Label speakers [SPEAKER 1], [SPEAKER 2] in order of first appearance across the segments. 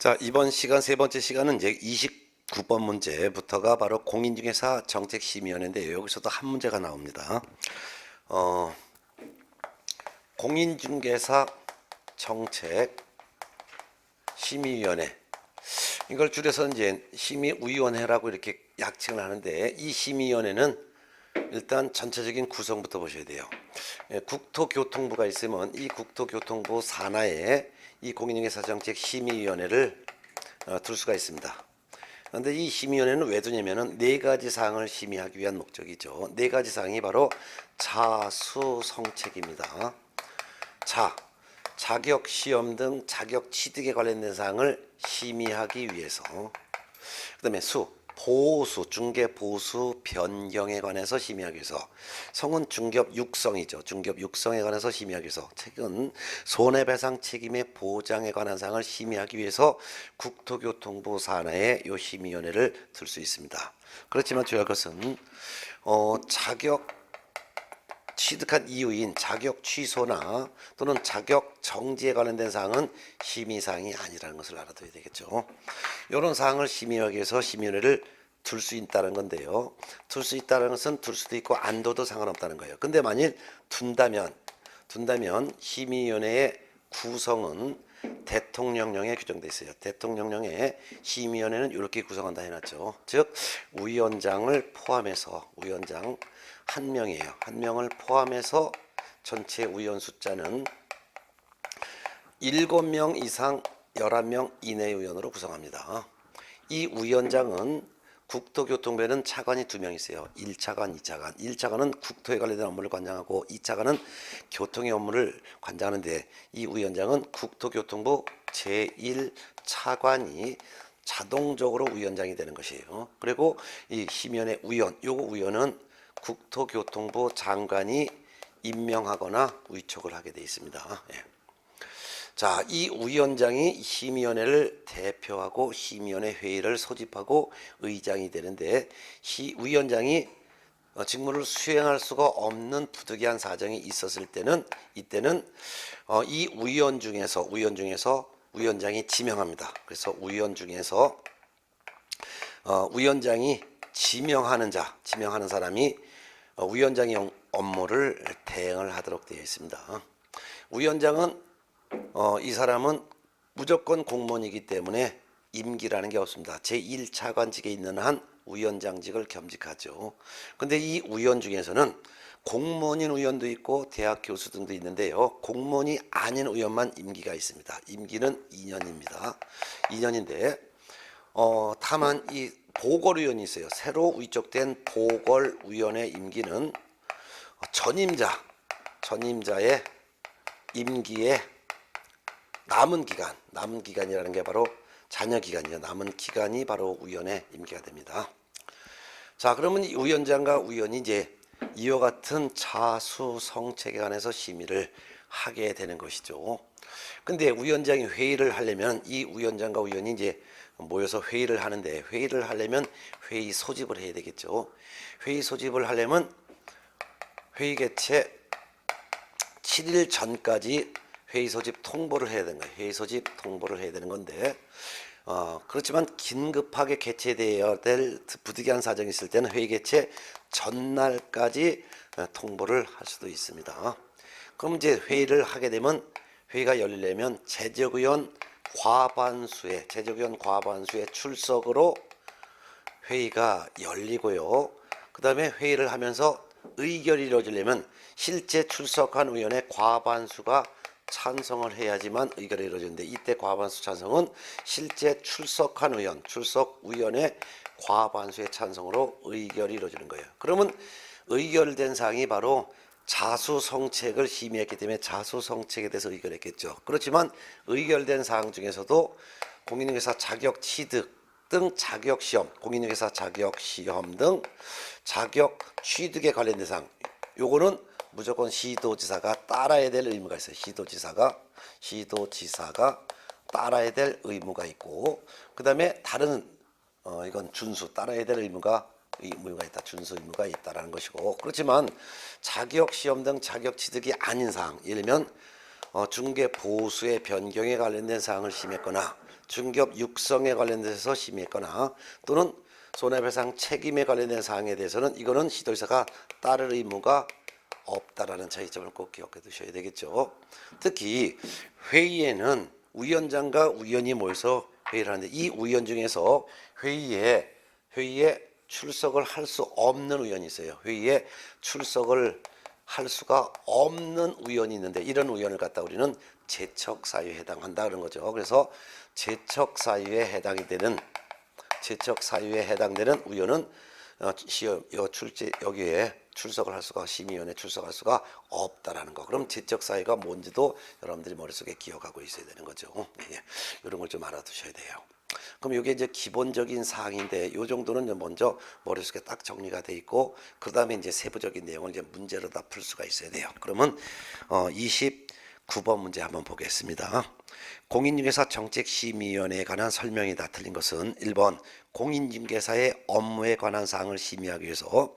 [SPEAKER 1] 자, 이번 시간 세 번째 시간은 이제 29번 문제부터가 바로 공인중개사 정책심의위원회인데 여기서도 한 문제가 나옵니다. 공인중개사 정책심의위원회, 이걸 줄여서 이제 심의위원회라고 이렇게 약칭을 하는데, 이 심의위원회는 일단 전체적인 구성부터 보셔야 돼요. 국토교통부가 있으면 이 국토교통부 산하에 이 공인중개사 정책 심의위원회를 둘 수가 있습니다. 그런데 이 심의위원회는 왜 두냐면은 네 가지 사항을 심의하기 위한 목적이죠. 네 가지 사항이 바로 자수성책입니다. 자격 시험 등 자격 취득에 관련된 사항을 심의하기 위해서, 그다음에 보수, 중개 보수 변경에 관해서 심의하기 위해서, 성은 중개업 육성이죠. 중개업 육성에 관해서 심의하기 위해서, 책은 손해배상 책임의 보장에 관한 사항을 심의하기 위해서 국토교통부 산하에 이 심의위원회를 둘 수 있습니다. 그렇지만 중요한 것은 자격 취득한 이유인 자격 취소나 또는 자격 정지에 관련된 사항은 심의사항이 아니라는 것을 알아둬야 되겠죠. 이런 사항을 심의하기 위해서 심의위원회를 둘 수 있다는 건데요. 둘 수 있다는 것은 둘 수도 있고 안 둬도 상관없다는 거예요. 근데 만일 둔다면 심의위원회의 구성은 대통령령에 규정되어 있어요. 대통령령에 심의위원회는 이렇게 구성한다 해놨죠. 즉 위원장을 포함해서, 위원장 한 명이에요. 한 명을 포함해서 전체 위원 숫자는 7명 이상 11명 이내의 위원으로 구성합니다. 이 위원장은 국토교통부에는 차관이 2명 있어요. 1차관, 2차관. 1차관은 국토에 관련된 업무를 관장하고 2차관은 교통의 업무를 관장하는데, 이 위원장은 국토교통부 제1차관이 자동적으로 위원장이 되는 것이에요. 그리고 이 심의위원회 위원, 요거 위원은 국토교통부 장관이 임명하거나 위촉을 하게 되어 있습니다. 예. 자, 이 위원장이 심의위원회를 대표하고 심의위원회 회의를 소집하고 의장이 되는데, 위원장이 직무를 수행할 수가 없는 부득이한 사정이 있었을 때는, 이때는 이 위원 중에서 위원장이 지명합니다. 그래서 위원 중에서 위원장이 지명하는 사람이 위원장의 업무를 대행을 하도록 되어 있습니다. 위원장은 이 사람은 무조건 공무원이기 때문에 임기라는 게 없습니다. 제1차관직에 있는 한 위원장직을 겸직하죠. 근데 이 위원 중에서는 공무원인 의원도 있고 대학 교수 등도 있는데요. 공무원이 아닌 의원만 임기가 있습니다. 임기는 2년입니다. 2년인데 다만 이 보궐위원이 있어요. 새로 위촉된 보궐위원의 임기는 전임자의 임기에 남은 기간이라는 게 바로 잔여 기간이죠. 남은 기간이 바로 위원의 임기가 됩니다. 자, 그러면 이 위원장과 위원이 이제 이와 같은 자수성책에 관해서 심의를 하게 되는 것이죠. 근데 위원장이 회의를 하려면 이 위원장과 위원이 이제 모여서 회의를 하는데, 회의를 하려면 회의 소집을 해야 되겠죠. 회의 소집을 하려면 회의 개최 7일 전까지 회의 소집 통보를 해야 되는 거예요. 회의 소집 통보를 해야 되는 건데, 그렇지만 긴급하게 개최되어야 될 부득이한 사정이 있을 때는 회의 개최 전날까지 통보를 할 수도 있습니다. 그럼 이제 회의를 하게 되면, 회의가 열리려면 제적의원 과반수의 출석으로 회의가 열리고요. 그 다음에 회의를 하면서 의결이 이루어지려면 실제 출석한 의원의 과반수가 찬성을 해야지만 의결이 이루어지는데, 이때 과반수 찬성은 실제 출석한 의원, 출석위원의 과반수의 찬성으로 의결이 이루어지는 거예요. 그러면 의결된 사항이 바로 자수성책을 심의했기 때문에 자수성책에 대해서 의결했겠죠. 그렇지만 의결된 사항 중에서도 공인중개사 자격 취득 등 자격시험, 공인중개사 자격시험 등 자격 취득에 관련된 사항, 요거는 무조건 시도지사가 따라야 될 의무가 있어요. 시도지사가 따라야 될 의무가 있고, 그 다음에 다른 이건 따라야 될 의무가 있다. 준수 의무가 있다라는 것이고, 그렇지만 자격 시험 등 자격 취득이 아닌 사항, 예를 들면 중개 보수의 변경에 관련된 사항을 심의했거나 중개업 육성에 관련돼서 심의했거나 또는 손해배상 책임에 관련된 사항에 대해서는 이거는 시도지사가 따를 의무가 없다라는 차이점을 꼭 기억해 두셔야 되겠죠. 특히 회의에는 위원장과 위원이 모여서 회의를 하는데 이 위원 중에서 회의에 출석을 할 수 없는 위원이 있어요. 회의에 출석을 할 수가 없는 위원이 있는데 이런 위원을 갖다 우리는 제척사유에 해당한다 그런 거죠. 그래서 제척사유에 해당되는 위원은 시험 여기에 출석을 할 수가 심의위원회에 출석할 수가 없다라는 거. 그럼 제척사유가 뭔지도 여러분들이 머릿속에 기억하고 있어야 되는 거죠. 예, 이런 걸 좀 알아두셔야 돼요. 그럼 이게 이제 기본적인 사항인데 이 정도는 먼저 머릿속에 딱 정리가 돼 있고 그 다음에 이제 세부적인 내용을 이제 문제로 다 풀 수가 있어야 돼요. 그러면 29번 문제 한번 보겠습니다. 공인중개사 정책심의위원회에 관한 설명이다. 틀린 것은 1번 공인중개사의 업무에 관한 사항을 심의하기 위해서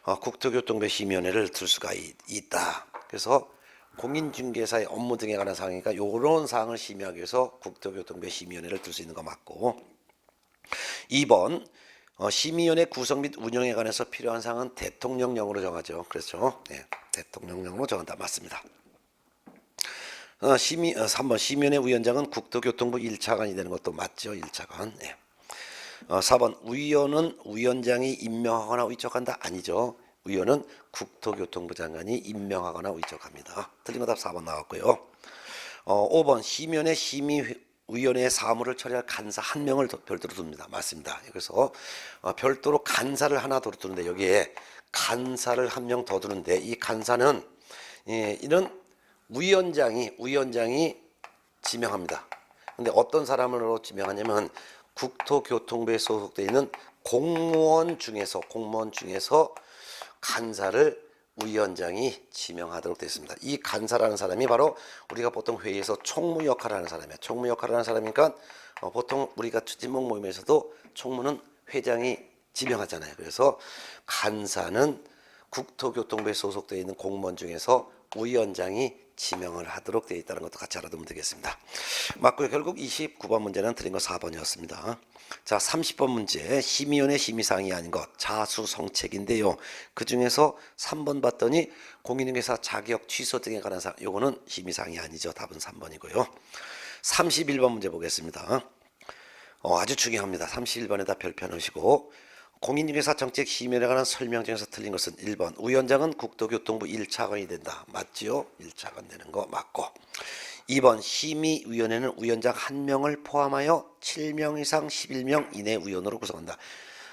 [SPEAKER 1] 국토교통부 심의위원회를 둘 수가 있다. 그래서 공인중개사의 업무 등에 관한 사항이니까 이런 사항을 심의하기 위해서 국토교통부 심의위원회를 둘 수 있는 거 맞고 2번 심의위원회 구성 및 운영에 관해서 필요한 사항은 대통령령으로 정하죠. 그렇죠. 네, 대통령령으로 정한다. 맞습니다. 3번 심의위원회 위원장은 국토교통부 1차관이 되는 것도 맞죠. 1차관. 네. 4번 위원은 위원장이 임명하거나 위촉한다. 아니죠. 위원은 국토교통부 장관이 임명하거나 위촉합니다. 틀린 거 답 4번 나왔고요. 5번 심의위원회 심의위원회의 사무를 처리할 간사 한 명을 별도로 둡니다. 맞습니다. 그래서 별도로 간사를 하나 더 두는데 여기에 간사를 한 명 더 두는데 이 간사는 이런 위원장이 지명합니다. 근데 어떤 사람으로 지명하냐면 국토교통부에 소속되어 있는 공무원 중에서 간사를 위원장이 지명하도록 되어 있습니다. 이 간사라는 사람이 바로 우리가 보통 회의에서 총무 역할을 하는 사람이에요. 총무 역할을 하는 사람이니까 보통 우리가 추진목 모임에서도 총무는 회장이 지명하잖아요. 그래서 간사는 국토교통부에 소속되어 있는 공무원 중에서 위원장이 지명을 하도록 되어 있다는 것도 같이 알아두면 되겠습니다. 맞고요. 결국 29번 문제는 틀린 거 4번이었습니다. 자, 30번 문제 심의위원회 심의사항이 아닌 것 자수성책인데요. 그 중에서 3번 봤더니 공인중개사 자격 취소 등에 관한 사항 요거는 심의사항이 아니죠. 답은 3번이고요. 31번 문제 보겠습니다. 아주 중요합니다. 31번에다 별표 넣으시고 공인중개사 정책심의위원회에 관한 설명 중에서 틀린 것은 1번 위원장은 국토교통부 1차관이 된다. 맞지요? 1차관 되는 거 맞고 2번 심의위원회는 위원장 1명을 포함하여 7명 이상 11명 이내 위원으로 구성한다.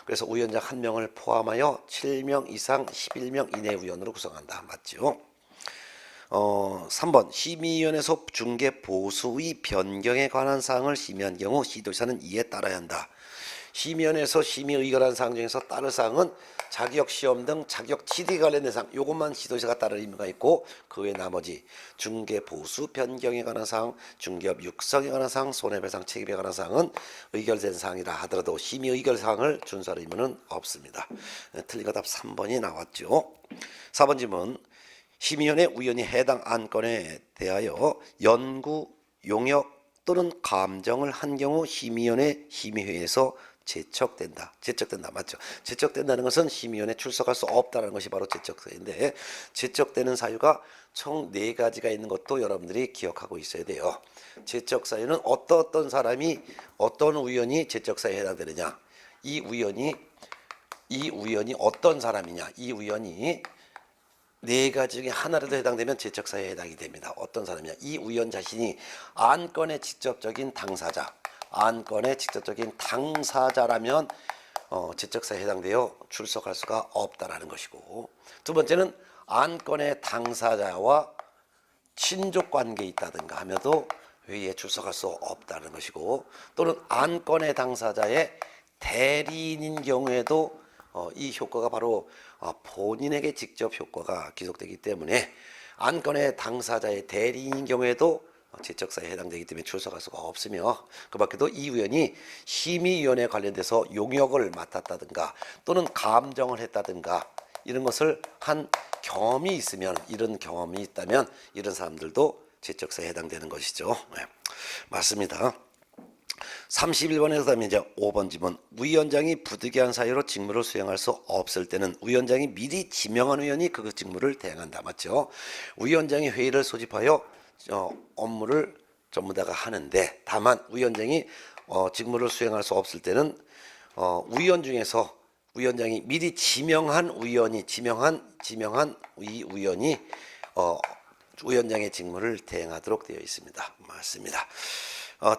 [SPEAKER 1] 그래서 위원장 1명을 포함하여 7명 이상 11명 이내 위원으로 구성한다. 맞지요? 3번 심의위원회에서 중개 보수의 변경에 관한 사항을 심의한 경우 시도지사는 이에 따라야 한다. 심의위원회에서 심의 의결한 사항 중에서 따를 사항은 자격 시험 등 자격 취득에 관련된 사항 요것만 시도지사가 따를 의무가 있고 그 외 나머지 중개 보수 변경에 관한 사항, 중개업 육성에 관한 사항, 손해배상 책임에 관한 사항은 의결된 사항이라 하더라도 심의 의결 사항을 준수할 의무는 없습니다. 틀린 거 답 3번이 나왔죠. 4번 질문 심의위원회 위원이 해당 안건에 대하여 연구, 용역 또는 감정을 한 경우 심의위원회 심의회에서 제척된다. 맞죠? 제척된다는 것은 심의위원회 출석할 수 없다는 것이 바로 제척사유인데 제척되는 사유가 총 4가지가 있는 것도 여러분들이 기억하고 있어야 돼요. 제척사유는 어떤 사람이 어떤 위원이 제척사유에 해당되느냐. 이 위원이 어떤 사람이냐. 이 위원이 4가지 중에 하나라도 해당되면 제척사유에 해당이 됩니다. 어떤 사람이냐. 이 위원 자신이 안건의 직접적인 당사자라면 제척사유에 해당되어 출석할 수가 없다라는 것이고 두 번째는 안건의 당사자와 친족 관계에 있다든가 하면도 회의에 출석할 수 없다는 것이고 또는 안건의 당사자의 대리인인 경우에도 이 효과가 바로 본인에게 직접 효과가 기속되기 때문에 안건의 당사자의 대리인인 경우에도 제척사유에 해당되기 때문에 출석할 수가 없으며 그 밖에도 이 위원이 심의위원회에 관련돼서 용역을 맡았다든가 또는 감정을 했다든가 이런 것을 한 경험이 있다면 이런 사람들도 지적사에 해당되는 것이죠. 네. 맞습니다. 31번에 그다음에 이제 5번 지문. 위원장이 부득이한 사유로 직무를 수행할 수 없을 때는 위원장이 미리 지명한 의원이 그 직무를 대행한다. 맞죠? 위원장이 회의를 소집하여 업무를 전부 다가 하는데, 다만 위원장이 직무를 수행할 수 없을 때는 위원 중에서 위원장이 미리 지명한 의원이 지명한 이 의원이 위원장의 직무를 대행하도록 되어 있습니다. 맞습니다.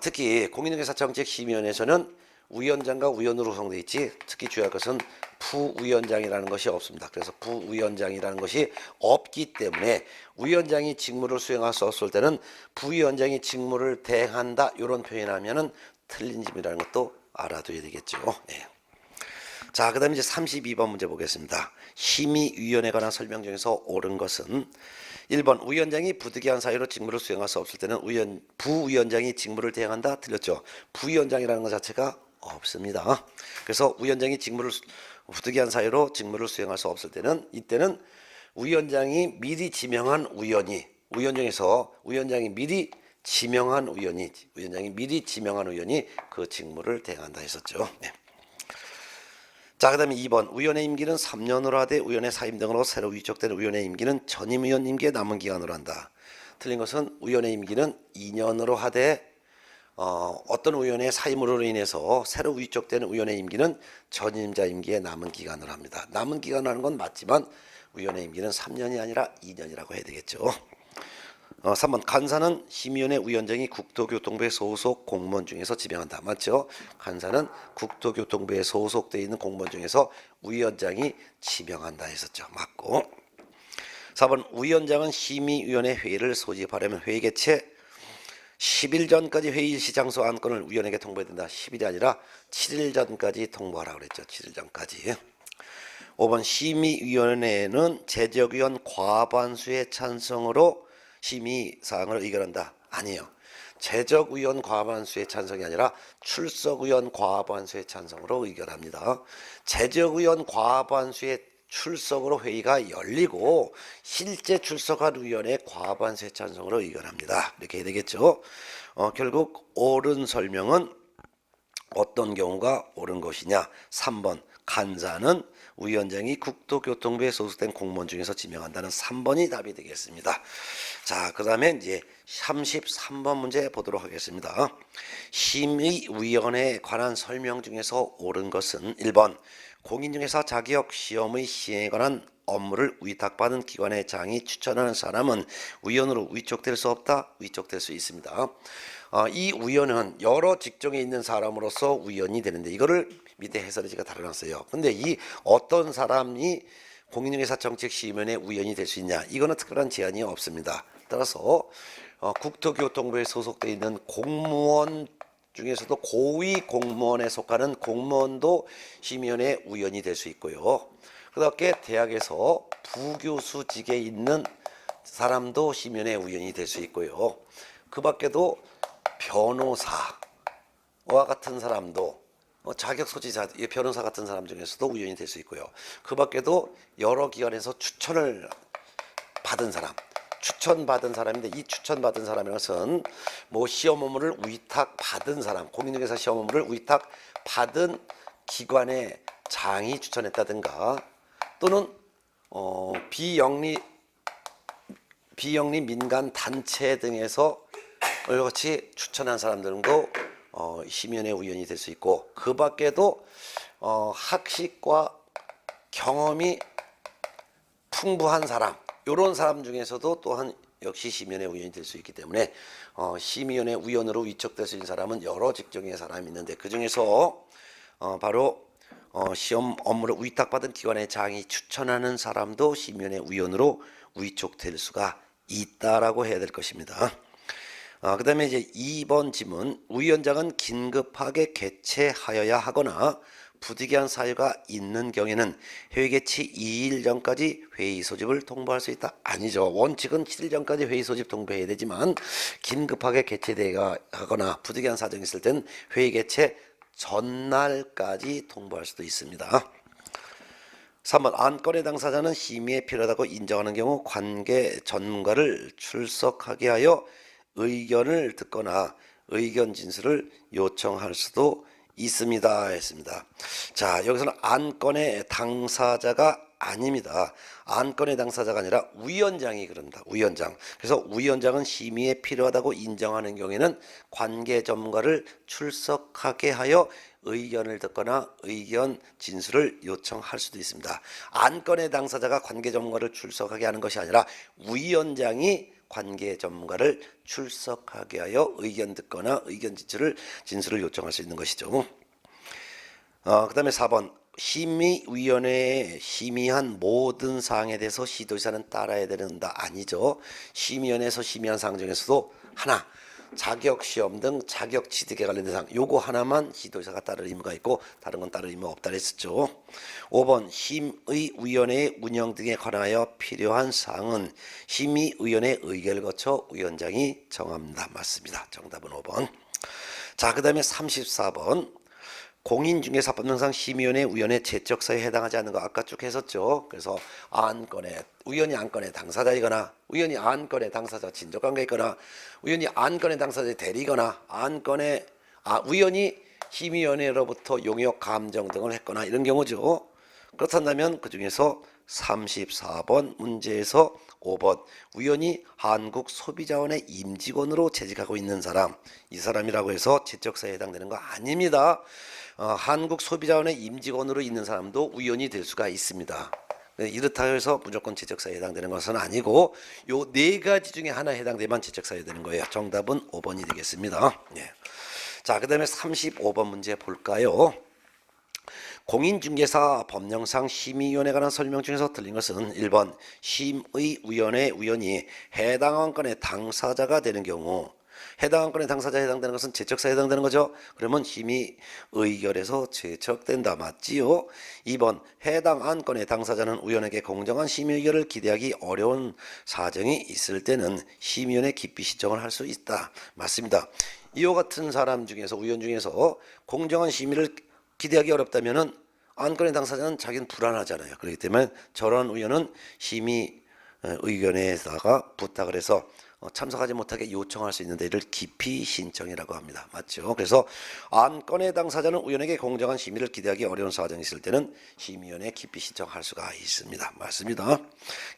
[SPEAKER 1] 특히 공인중개사정책심의위원회에서는 위원장과 위원으로 구성되어 있지, 특히 주의할 것은 부위원장이라는 것이 없습니다. 그래서 부위원장이라는 것이 없기 때문에 위원장이 직무를 수행할 수 없을 때는 부위원장이 직무를 대행한다, 이런 표현하면은 틀린 점이라는 것도 알아둬야 되겠죠. 네. 자, 그 다음에 이제 32번 문제 보겠습니다. 심의위원회에 관한 설명 중에서 옳은 것은 1번 위원장이 부득이한 사유로 직무를 수행할 수 없을 때는 부위원장이 직무를 대행한다. 틀렸죠. 부위원장이라는 것 자체가 없습니다. 그래서 위원장이 부득이한 사유로 직무를 수행할 수 없을 때는, 이때는 위원장이 미리 지명한 위원 중에서 위원장이 미리 지명한 의원이 그 직무를 대행한다 했었죠. 네. 자, 그 다음에 2번 위원회 임기는 3년으로 하되 위원회 사임 등으로 새로 위촉된 위원회 임기는 전임 의원 임기에 남은 기간으로 한다. 틀린 것은 위원회 임기는 2년으로 하되 어떤 의원의 사임으로 인해서 새로 위촉된 위원회 임기는 전임자 임기에 남은 기간으로 합니다. 남은 기간이라는 건 맞지만 위원회 임기는 3년이 아니라 2년이라고 해야 되겠죠. 3번 간사는 심의위원회 위원장이 국토교통부의 소속 공무원 중에서 지명한다. 맞죠? 간사는 국토교통부에 소속되어 있는 공무원 중에서 위원장이 지명한다 했었죠. 맞고. 4번 위원장은 심의위원회 회의를 소집하려면 회의 개최 10일 전까지 회의시 장소 안건을 위원에게 통보해야 된다. 10일이 아니라 7일 전까지 통보하라고 그랬죠. 7일 전까지. 5번 심의위원회는 재적위원 과반수의 찬성으로 심의사항을 의결한다. 아니에요. 재적위원 과반수의 찬성이 아니라 출석위원 과반수의 찬성으로 의결합니다. 재적위원 과반수의 출석으로 회의가 열리고 실제 출석한 위원의 과반수의 찬성으로 의결합니다. 이렇게 해야 되겠죠. 결국 옳은 설명은 어떤 경우가 옳은 것이냐. 3번 간사는 위원장이 국토교통부에 소속된 공무원 중에서 지명한다는 3번이 답이 되겠습니다. 자, 그 다음에 이제 33번 문제 보도록 하겠습니다. 심의위원회에 관한 설명 중에서 옳은 것은 1번 공인중개사 자격 시험의 시행에 관한 업무를 위탁받은 기관의 장이 추천하는 사람은 위원으로 위촉될 수 없다. 위촉될 수 있습니다. 이 위원은 여러 직종에 있는 사람으로서 위원이 되는데, 이거를 밑에 해설을 제가 달아놨어요. 근데 이 어떤 사람이 공인중개사 정책심의위원회 위원이 될 수 있냐, 이거는 특별한 제한이 없습니다. 따라서 국토교통부에 소속되어 있는 공무원 중에서도 고위 공무원에 속하는 공무원도 심의위원회 위원이 될 수 있고요. 그다음에 대학에서 부교수직에 있는 사람도 심의위원회 위원이 될 수 있고요. 그 밖에도 변호사와 같은 사람도 자격 소지자, 변호사 같은 사람 중에서도 위원이 될 수 있고요. 그 밖에도 여러 기관에서 추천을 받은 사람인데, 이 추천받은 사람이라는 것은 뭐 시험 업무를 위탁받은 사람, 공인중개사 시험 업무를 위탁받은 기관의 장이 추천했다든가, 또는 비영리 민간 단체 등에서 같이 추천한 사람들도 심의위원회 위원이 될 수 있고, 그 밖에도 학식과 경험이 풍부한 사람, 이런 사람 중에서도 또한 역시 심의위원회 위원이 될 수 있기 때문에 심의위원회 위원으로 위촉될 수 있는 사람은 여러 직종의 사람이 있는데, 그 중에서 바로 시험 업무를 위탁받은 기관의 장이 추천하는 사람도 심의위원회 위원으로 위촉될 수가 있다라고 해야 될 것입니다. 그 다음에 이제 2번 지문. 위원장은 긴급하게 개최하여야 하거나 부득이한 사유가 있는 경우에는 회의 개최 2일 전까지 회의 소집을 통보할 수 있다. 아니죠. 원칙은 7일 전까지 회의 소집 통보해야 되지만, 긴급하게 개최되어야 하거나 부득이한 사정이 있을 때는 회의 개최 전날까지 통보할 수도 있습니다. 3번 안건의 당사자는 심의에 필요하다고 인정하는 경우 관계 전문가를 출석하게 하여 의견을 듣거나 의견 진술을 요청할 수도 있습니다 했습니다. 자, 여기서는 안건의 당사자가 아닙니다. 안건의 당사자가 아니라 위원장이 그런다. 위원장. 그래서 위원장은 심의에 필요하다고 인정하는 경우에는 관계 전문가를 출석하게 하여 의견을 듣거나 의견 진술을 요청할 수도 있습니다. 안건의 당사자가 관계 전문가를 출석하게 하는 것이 아니라 위원장이 관계 전문가를 출석하게 하여 의견 듣거나 의견 진술을 요청할 수 있는 것이죠. 그 다음에 4번 심의위원회에 심의한 모든 사항에 대해서 시도지사는 따라야 된다. 아니죠. 심의위원회에서 심의한 사항 중에서도 하나, 자격시험 등 자격 취득에 관련된 사항, 요거 하나만 시도지사가 따를 의무가 있고 다른 건 따를 의무가 없다 했었죠. 5번 심의위원회의 운영 등에 관하여 필요한 사항은 심의위원회 의결을 거쳐 위원장이 정합니다. 맞습니다. 정답은 5번. 자, 그 다음에 34번 공인중개사법령상 심의위원회 위원회 제적사유에 해당하지 않는 거 아까 쭉 했었죠. 그래서 안건에 위원이 안건의 당사자이거나 위원이 안건의 당사자 친족관계에 있거나 위원이 안건의 당사자의 대리거나 안건의 위원이 심의위원회로부터 용역 감정 등을 했거나 이런 경우죠. 그렇다면 그 중에서 34번 문제에서 5번 위원이 한국소비자원의 임직원으로 재직하고 있는 사람, 이 사람이라고 해서 제적사유에 해당되는 거 아닙니다. 한국소비자원의 임직원으로 있는 사람도 위원이 될 수가 있습니다. 이렇다 해서 무조건 제적사유에 해당되는 것은 아니고 요 네 가지 중에 하나에 해당되면 제적사유에 되는 거예요. 정답은 5번이 되겠습니다. 네. 자, 그 다음에 35번 문제 볼까요? 공인중개사 법령상 심의위원회에 관한 설명 중에서 틀린 것은 1번 심의위원회 위원이 해당 안건의 당사자가 되는 경우, 해당 안건의 당사자에 해당되는 것은 제적사유에 해당되는 거죠. 그러면 심의 의결에서 제적된다. 맞지요? 2번 해당 안건의 당사자는 위원에게 공정한 심의 의결을 기대하기 어려운 사정이 있을 때는 심의위원회 기피 신청을 할 수 있다. 맞습니다. 이와 같은 사람 중에서 위원 중에서 공정한 심의를 기대하기 어렵다면은 안건의 당사자는 자기는 불안하잖아요. 그렇기 때문에 저런 의원은 심의 의견에다가 부탁을 해서 참석하지 못하게 요청할 수 있는데 이를 기피 신청이라고 합니다. 맞죠? 그래서 안건의 당사자는 의원에게 공정한 심의를 기대하기 어려운 사정이 있을 때는 심의위원회에 기피 신청할 수가 있습니다. 맞습니다.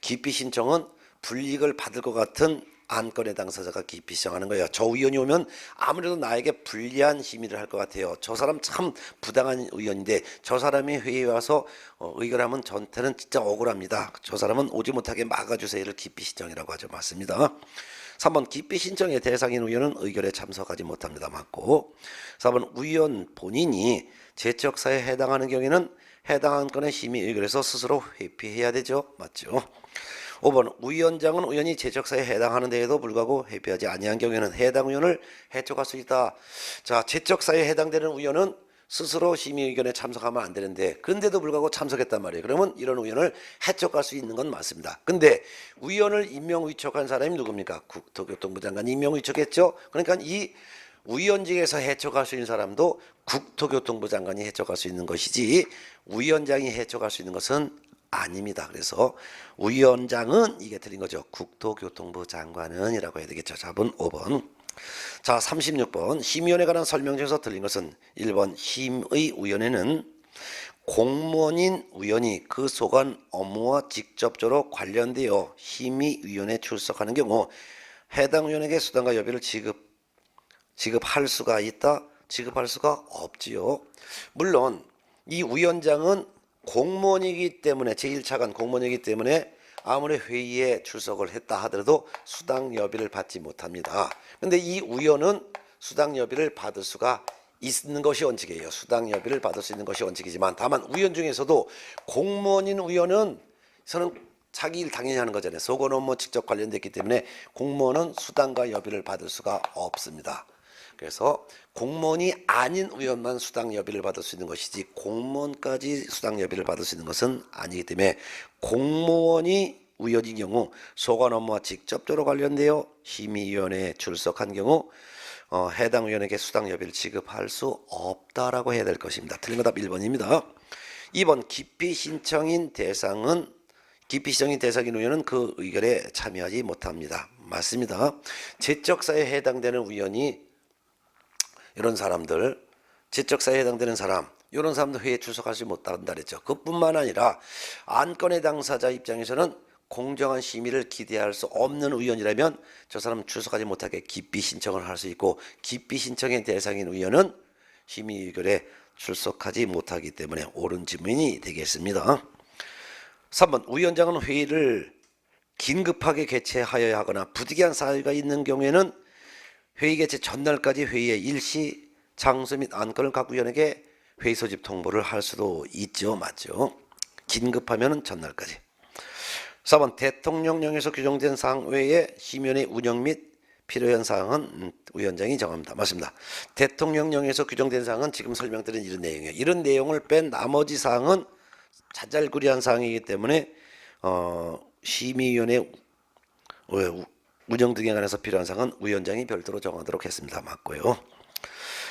[SPEAKER 1] 기피 신청은 불이익을 받을 것 같은 안건의 당사자가 기피 신청하는 거예요. 저 의원이 오면 아무래도 나에게 불리한 심의를 할 것 같아요. 저 사람 참 부당한 의원인데 저 사람이 회의에 와서 의결하면 저한테는 진짜 억울합니다. 저 사람은 오지 못하게 막아주세요. 이를 기피 신청이라고 하죠. 맞습니다. 3번 기피 신청의 대상인 의원은 의결에 참석하지 못합니다. 맞고 4번 의원 본인이 제적사유에 해당하는 경우에는 해당 안건의 심의 의결에서 스스로 회피해야 되죠. 맞죠? 5번 위원장은 의원이 제적사유에 해당하는 데에도 불구하고 회피하지 아니한 경우에는 해당 의원을 해촉할 수 있다. 자, 제적사유에 해당되는 의원은 스스로 심의 의견에 참석하면 안 되는데 그런데도 불구하고 참석했단 말이에요. 그러면 이런 의원을 해촉할 수 있는 건 맞습니다. 근데 의원을 임명 위촉한 사람이 누굽니까? 국토교통부 장관이 임명 위촉했죠. 그러니까 이 위원직에서 해촉할 수 있는 사람도 국토교통부 장관이 해촉할 수 있는 것이지 위원장이 해촉할 수 있는 것은 아닙니다. 그래서 위원장은 이게 틀린 거죠. 국토교통부 장관은 이라고 해야 되겠죠. 답은 5번. 자, 36번 심의위원회에 관한 설명 중에서 틀린 것은 1번 심의위원회는 공무원인 위원이 그 소관 업무와 직접적으로 관련되어 심의위원회에 출석하는 경우 해당 위원에게 수당과 여비를 지급할 수가 있다? 지급할 수가 없지요. 물론 이 위원장은 공무원이기 때문에 제1차관 공무원이기 때문에 아무리 회의에 출석을 했다 하더라도 수당 여비를 받지 못합니다. 그런데 이 위원은 수당 여비를 받을 수가 있는 것이 원칙이에요. 수당 여비를 받을 수 있는 것이 원칙이지만 다만 위원 중에서도 공무원인 위원은 저는 자기 일 당연히 하는 거잖아요. 소관 업무 직접 관련됐기 때문에 공무원은 수당과 여비를 받을 수가 없습니다. 그래서 공무원이 아닌 의원만 수당 여비를 받을 수 있는 것이지 공무원까지 수당 여비를 받을 수 있는 것은 아니기 때문에 공무원이 의원인 경우 소관 업무와 직접적으로 관련되어 심의위원회에 출석한 경우 해당 의원에게 수당 여비를 지급할 수 없다라고 해야 될 것입니다. 틀린 거 답 1번입니다. 2번 기피 신청인 대상인 의원은 그 의결에 참여하지 못합니다. 맞습니다. 제적사에 해당되는 의원이 이런 사람들, 제적사에 해당되는 사람, 이런 사람들 회의에 출석하지 못한다 그랬죠. 그뿐만 아니라 안건의 당사자 입장에서는 공정한 심의를 기대할 수 없는 의원이라면 저 사람 출석하지 못하게 기피 신청을 할 수 있고, 기피 신청의 대상인 의원은 심의 의결에 출석하지 못하기 때문에 옳은 질문이 되겠습니다. 3번 위원장은 회의를 긴급하게 개최하여야 하거나 부득이한 사유가 있는 경우에는 회의 개최 전날까지 회의의 일시, 장소 및 안건을 각 위원에게 회의 소집 통보를 할 수도 있죠. 맞죠? 긴급하면 전날까지. 4번 대통령령에서 규정된 사항 외에 심의위원회 운영 및 필요한 사항은 위원장이 정합니다. 맞습니다. 대통령령에서 규정된 사항은 지금 설명드린 이런 내용이에요. 이런 내용을 뺀 나머지 사항은 자잘구리한 사항이기 때문에 심의위원회 운영 등에 관해서 필요한 사항은 위원장이 별도로 정하도록 했습니다. 맞고요.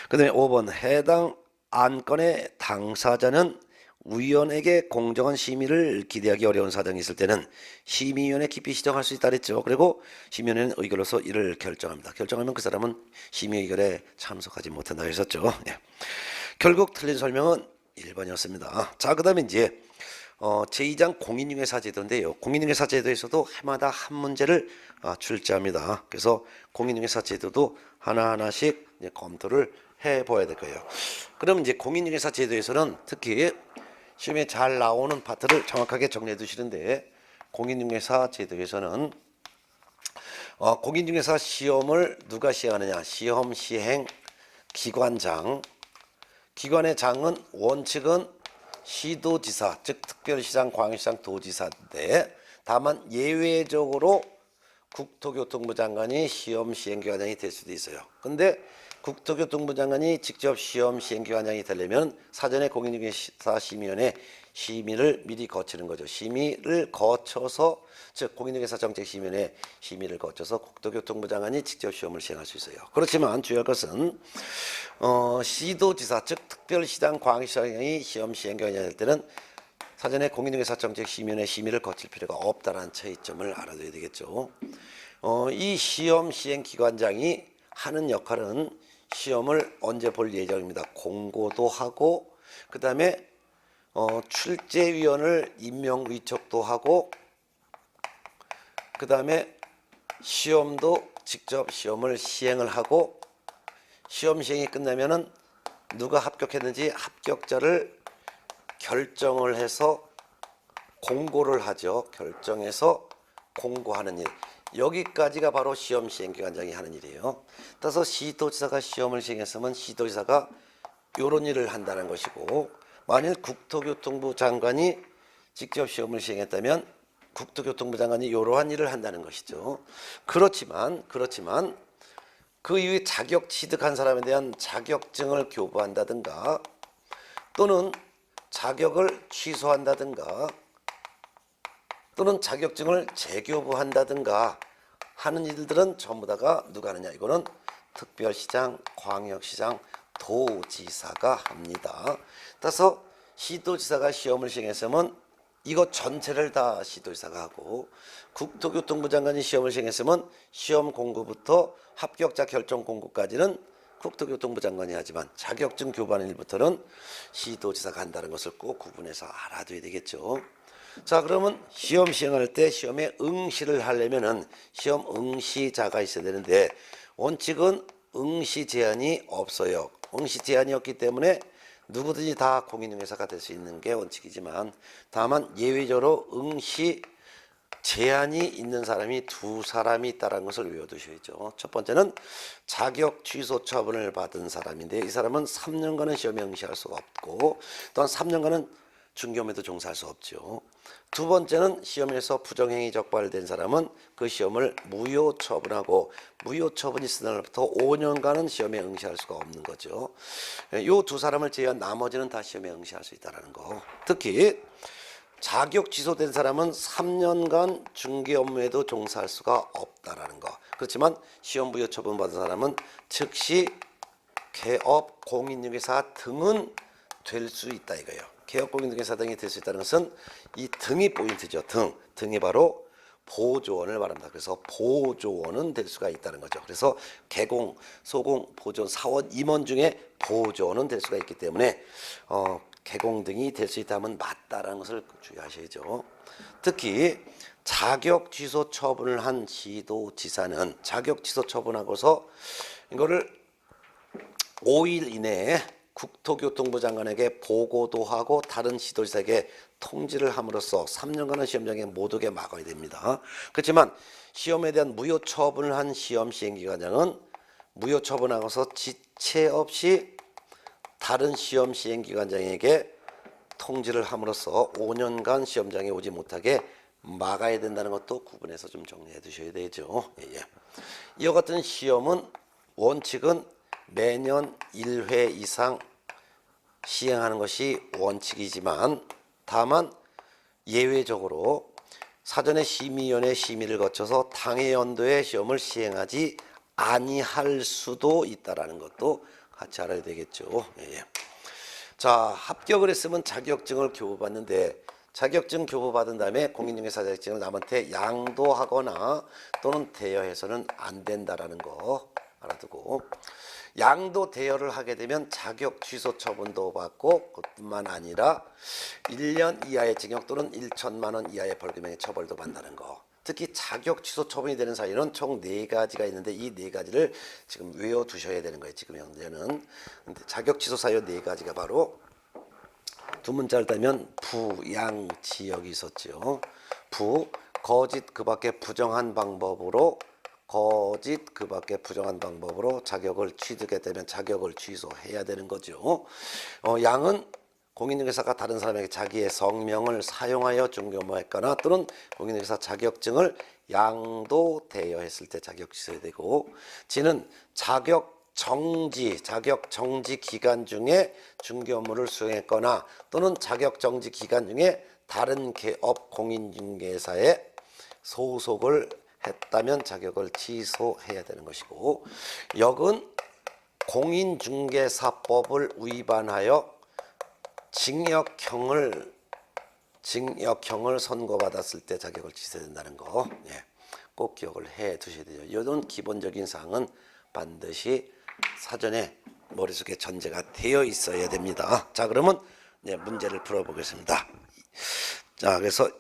[SPEAKER 1] 그 다음에 5번 해당 안건의 당사자는 위원에게 공정한 심의를 기대하기 어려운 사정이 있을 때는 심의위원회 기피 신청할 수 있다 그랬죠. 그리고 심의위원회는 의결로서 이를 결정합니다. 결정하면 그 사람은 심의 의결에 참석하지 못한다 했었죠. 예. 결국 틀린 설명은 1번이었습니다. 자, 그 다음에 이제 제2장 공인중개사 제도인데요. 공인중개사 제도에서도 해마다 한 문제를 출제합니다. 그래서 공인중개사 제도도 하나하나씩 이제 검토를 해봐야 될 거예요. 그럼 이제 공인중개사 제도에서는 특히 시험에 잘 나오는 파트를 정확하게 정리해 두시는데, 공인중개사 제도에서는 공인중개사 시험을 누가 시행하느냐? 시험 시행 기관장. 기관의 장은 원칙은 시도지사, 즉 특별시장, 광역시장, 도지사인데 다만 예외적으로 국토교통부 장관이 시험 시행기관장이 될 수도 있어요. 근데 국토교통부 장관이 직접 시험 시행기관장이 되려면 사전에 공인중개사 심의위원회 심의를 미리 거치는 거죠. 심의를 거쳐서, 즉 공인중개사 정책심의위원회 심의를 거쳐서 국토교통부 장관이 직접 시험을 시행할 수 있어요. 그렇지만 주의할 것은 시도지사, 즉 특별시장, 광역시장이 시험 시행기관장이 될 때는 사전에 공인중개사 정책심의위원회 심의를 거칠 필요가 없다는 차이점을 알아둬야 되겠죠. 이 시험 시행기관장이 하는 역할은 시험을 언제 볼 예정입니다. 공고도 하고, 그 다음에 출제위원을 임명 위촉도 하고, 그 다음에 시험도 직접 시험을 시행을 하고, 시험 시행이 끝나면은 누가 합격했는지 합격자를 결정을 해서 공고를 하죠. 결정해서 공고하는 일. 여기까지가 바로 시험 시행기관장이 하는 일이에요. 따라서 시도지사가 시험을 시행했으면 시도지사가 이런 일을 한다는 것이고, 만일 국토교통부 장관이 직접 시험을 시행했다면 국토교통부 장관이 이러한 일을 한다는 것이죠. 그렇지만 그 이후에 자격 취득한 사람에 대한 자격증을 교부한다든가 또는 자격을 취소한다든가 또는 자격증을 재교부한다든가 하는 일들은 전부 다가 누가 하느냐? 이거는 특별시장, 광역시장, 도지사가 합니다. 따라서 시도지사가 시험을 시행했으면 이거 전체를 다 시도지사가 하고, 국토교통부 장관이 시험을 시행했으면 시험 공고부터 합격자 결정 공고까지는 국토교통부 장관이 하지만 자격증 교부하는 일부터는 시도지사가 한다는 것을 꼭 구분해서 알아둬야 되겠죠. 자, 그러면 시험 시행할 때 시험에 응시를 하려면은 시험 응시자가 있어야 되는데 원칙은 응시 제한이 없어요. 응시 제한이 없기 때문에 누구든지 다 공인중개사가 될 수 있는 게 원칙이지만, 다만 예외적으로 응시 제한이 있는 사람이 두 사람이 있다는 것을 외워두셔야죠. 첫 번째는 자격 취소 처분을 받은 사람인데 이 사람은 3년간은 시험에 응시할 수가 없고, 또한 3년간은 중개업에도 종사할 수 없죠. 두 번째는 시험에서 부정행위 적발된 사람은 그 시험을 무효 처분하고, 무효 처분이 있은 날부터 5년간은 시험에 응시할 수가 없는 거죠. 이 두 사람을 제외한 나머지는 다 시험에 응시할 수 있다는 거. 특히 자격 취소된 사람은 3년간 중개 업무에도 종사할 수가 없다라는 거. 그렇지만 시험 무효 처분 받은 사람은 즉시 개업, 공인중개사 등은 될 수 있다 이거예요. 개업공인중개사 등이 될 수 있다는 것은 이 등이 포인트죠. 등이 바로 보조원을 말합니다. 그래서 보조원은 될 수가 있다는 거죠. 그래서 개공, 소공, 보조원, 사원, 임원 중에 보조원은 될 수가 있기 때문에 개공 등이 될 수 있다면 맞다라는 것을 주의하셔야죠. 특히 자격 취소 처분을 한 시도지사는 자격 취소 처분하고서 이거를 5일 이내에 국토교통부 장관에게 보고도 하고 다른 시도지사에게 통지를 함으로써 3년간의 시험장에 못 오게 막아야 됩니다. 그렇지만 시험에 대한 무효 처분을 한 시험 시행기관장은 무효 처분하고서 지체 없이 다른 시험 시행기관장에게 통지를 함으로써 5년간 시험장에 오지 못하게 막아야 된다는 것도 구분해서 좀 정리해 두셔야 되죠. 예. 이와 같은 시험은 원칙은 매년 1회 이상 시행하는 것이 원칙이지만 다만 예외적으로 사전에 심의위원회 심의를 거쳐서 당해 연도에 시험을 시행하지 아니할 수도 있다라는 것도 같이 알아야 되겠죠. 예. 자, 합격을 했으면 자격증을 교부받는데 자격증 교부받은 다음에 공인중개사 자격증을 남한테 양도하거나 또는 대여해서는 안 된다라는 거 알아두고, 양도 대여를 하게 되면 자격 취소 처분도 받고 그뿐만 아니라 1년 이하의 징역 또는 1천만 원 이하의 벌금형의 처벌도 받는다는 거. 특히 자격 취소 처분이 되는 사유는 총 4가지가 있는데 이 4가지를 지금 외워두셔야 되는 거예요. 지금 현재는. 근데 자격 취소 사유 4가지가 바로 두 문자를 따면 부, 양, 지역이 있었죠. 부, 거짓 그 밖에 부정한 방법으로 자격을 취득했다면 자격을 취소해야 되는 거죠. 양은 공인중개사가 다른 사람에게 자기의 성명을 사용하여 중개업했거나 또는 공인중개사 자격증을 양도 대여했을 때 자격 취소해야 되고, 지는 자격 정지 기간 중에 중개 업무를 수행했거나 또는 자격 정지 기간 중에 다른 개업 공인중개사에 소속을 했다면 자격을 취소해야 되는 것이고, 역은 공인중개사법을 위반하여 징역형을 선고받았을 때 자격을 취소해야 된다는 거, 예, 꼭 기억을 해 두셔야 되죠. 이런 기본적인 사항은 반드시 사전에 머릿속에 전제가 되어 있어야 됩니다. 자, 그러면 문제를 풀어보겠습니다. 자, 그래서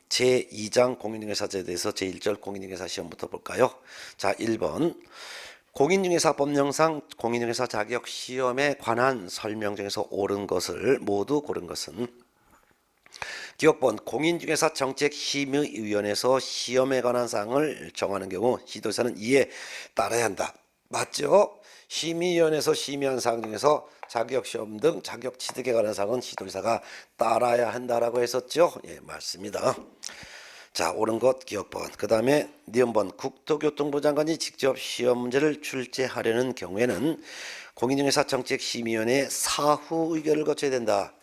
[SPEAKER 1] 제2장 공인중개사제에 대해서 제1절 공인중개사 시험부터 볼까요? 자, 1번 공인중개사법령상 공인중개사 자격 시험에 관한 설명 중에서 옳은 것을 모두 고른 것은 기억번 공인중개사 정책심의위원회에서 시험에 관한 사항을 정하는 경우 시도지사는 이에 따라야 한다. 맞죠? 심의위원회에서 심의한 사항 중에서 자격시험 등 자격 취득에 관한 사항은 시도지사가 따라야 한다라고 했었죠. 예, 맞습니다. 자, 옳은 것 기억번. 그 다음에 니은번 국토교통부 장관이 직접 시험 문제를 출제하려는 경우에는 공인중개사 정책심의위원회의 사후 의결을 거쳐야 된다.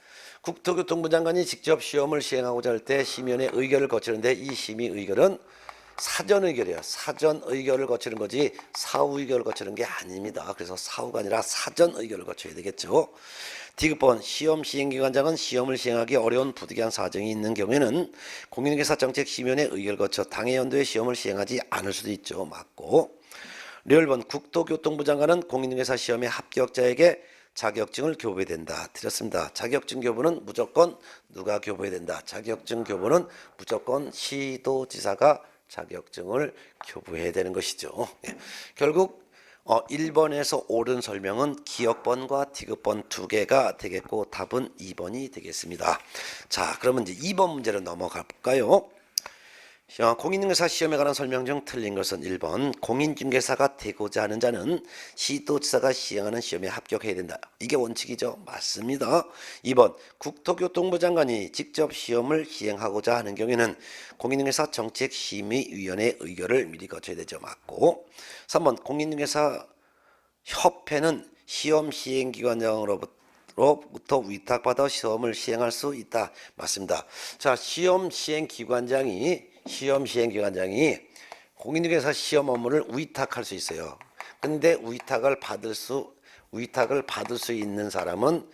[SPEAKER 1] 국토교통부 장관이 직접 시험을 시행하고자 할 때 심의위원회 의결을 거치는데 이 심의 의결은 사전 의결이에요. 사전 의결을 거치는 거지 사후 의결을 거치는 게 아닙니다. 그래서 사후가 아니라 사전 의결을 거쳐야 되겠죠. 디귿번 시험 시행기관장은 시험을 시행하기 어려운 부득이한 사정이 있는 경우에는 공인중개사 정책심의위원회 의결을 거쳐 당해 연도에 시험을 시행하지 않을 수도 있죠. 맞고. 리얼번 국토교통부 장관은 공인중개사 시험의 합격자에게 자격증을 교부해야 된다. 드렸습니다. 자격증 교부는 무조건 누가 교부해야 된다. 자격증 교부는 무조건 시도지사가 자격증을 교부해야 되는 것이죠. 예. 결국 1번에서 옳은 설명은 기억번과 디귿번 2개가 되겠고 답은 2번이 되겠습니다. 자, 그러면 이제 2번 문제로 넘어가 볼까요? 공인중개사 시험에 관한 설명 중 틀린 것은 1번 공인중개사가 되고자 하는 자는 시도지사가 시행하는 시험에 합격해야 된다. 이게 원칙이죠. 맞습니다. 2번 국토교통부 장관이 직접 시험을 시행하고자 하는 경우에는 공인중개사 정책심의위원회 의결을 미리 거쳐야 되죠. 맞고. 3번 공인중개사 협회는 시험 시행기관장으로부터 위탁받아 시험을 시행할 수 있다. 맞습니다. 자, 시험 시행기관장이 공인중개사 시험 업무를 위탁할 수 있어요. 근데 위탁을 받을 수 있는 사람은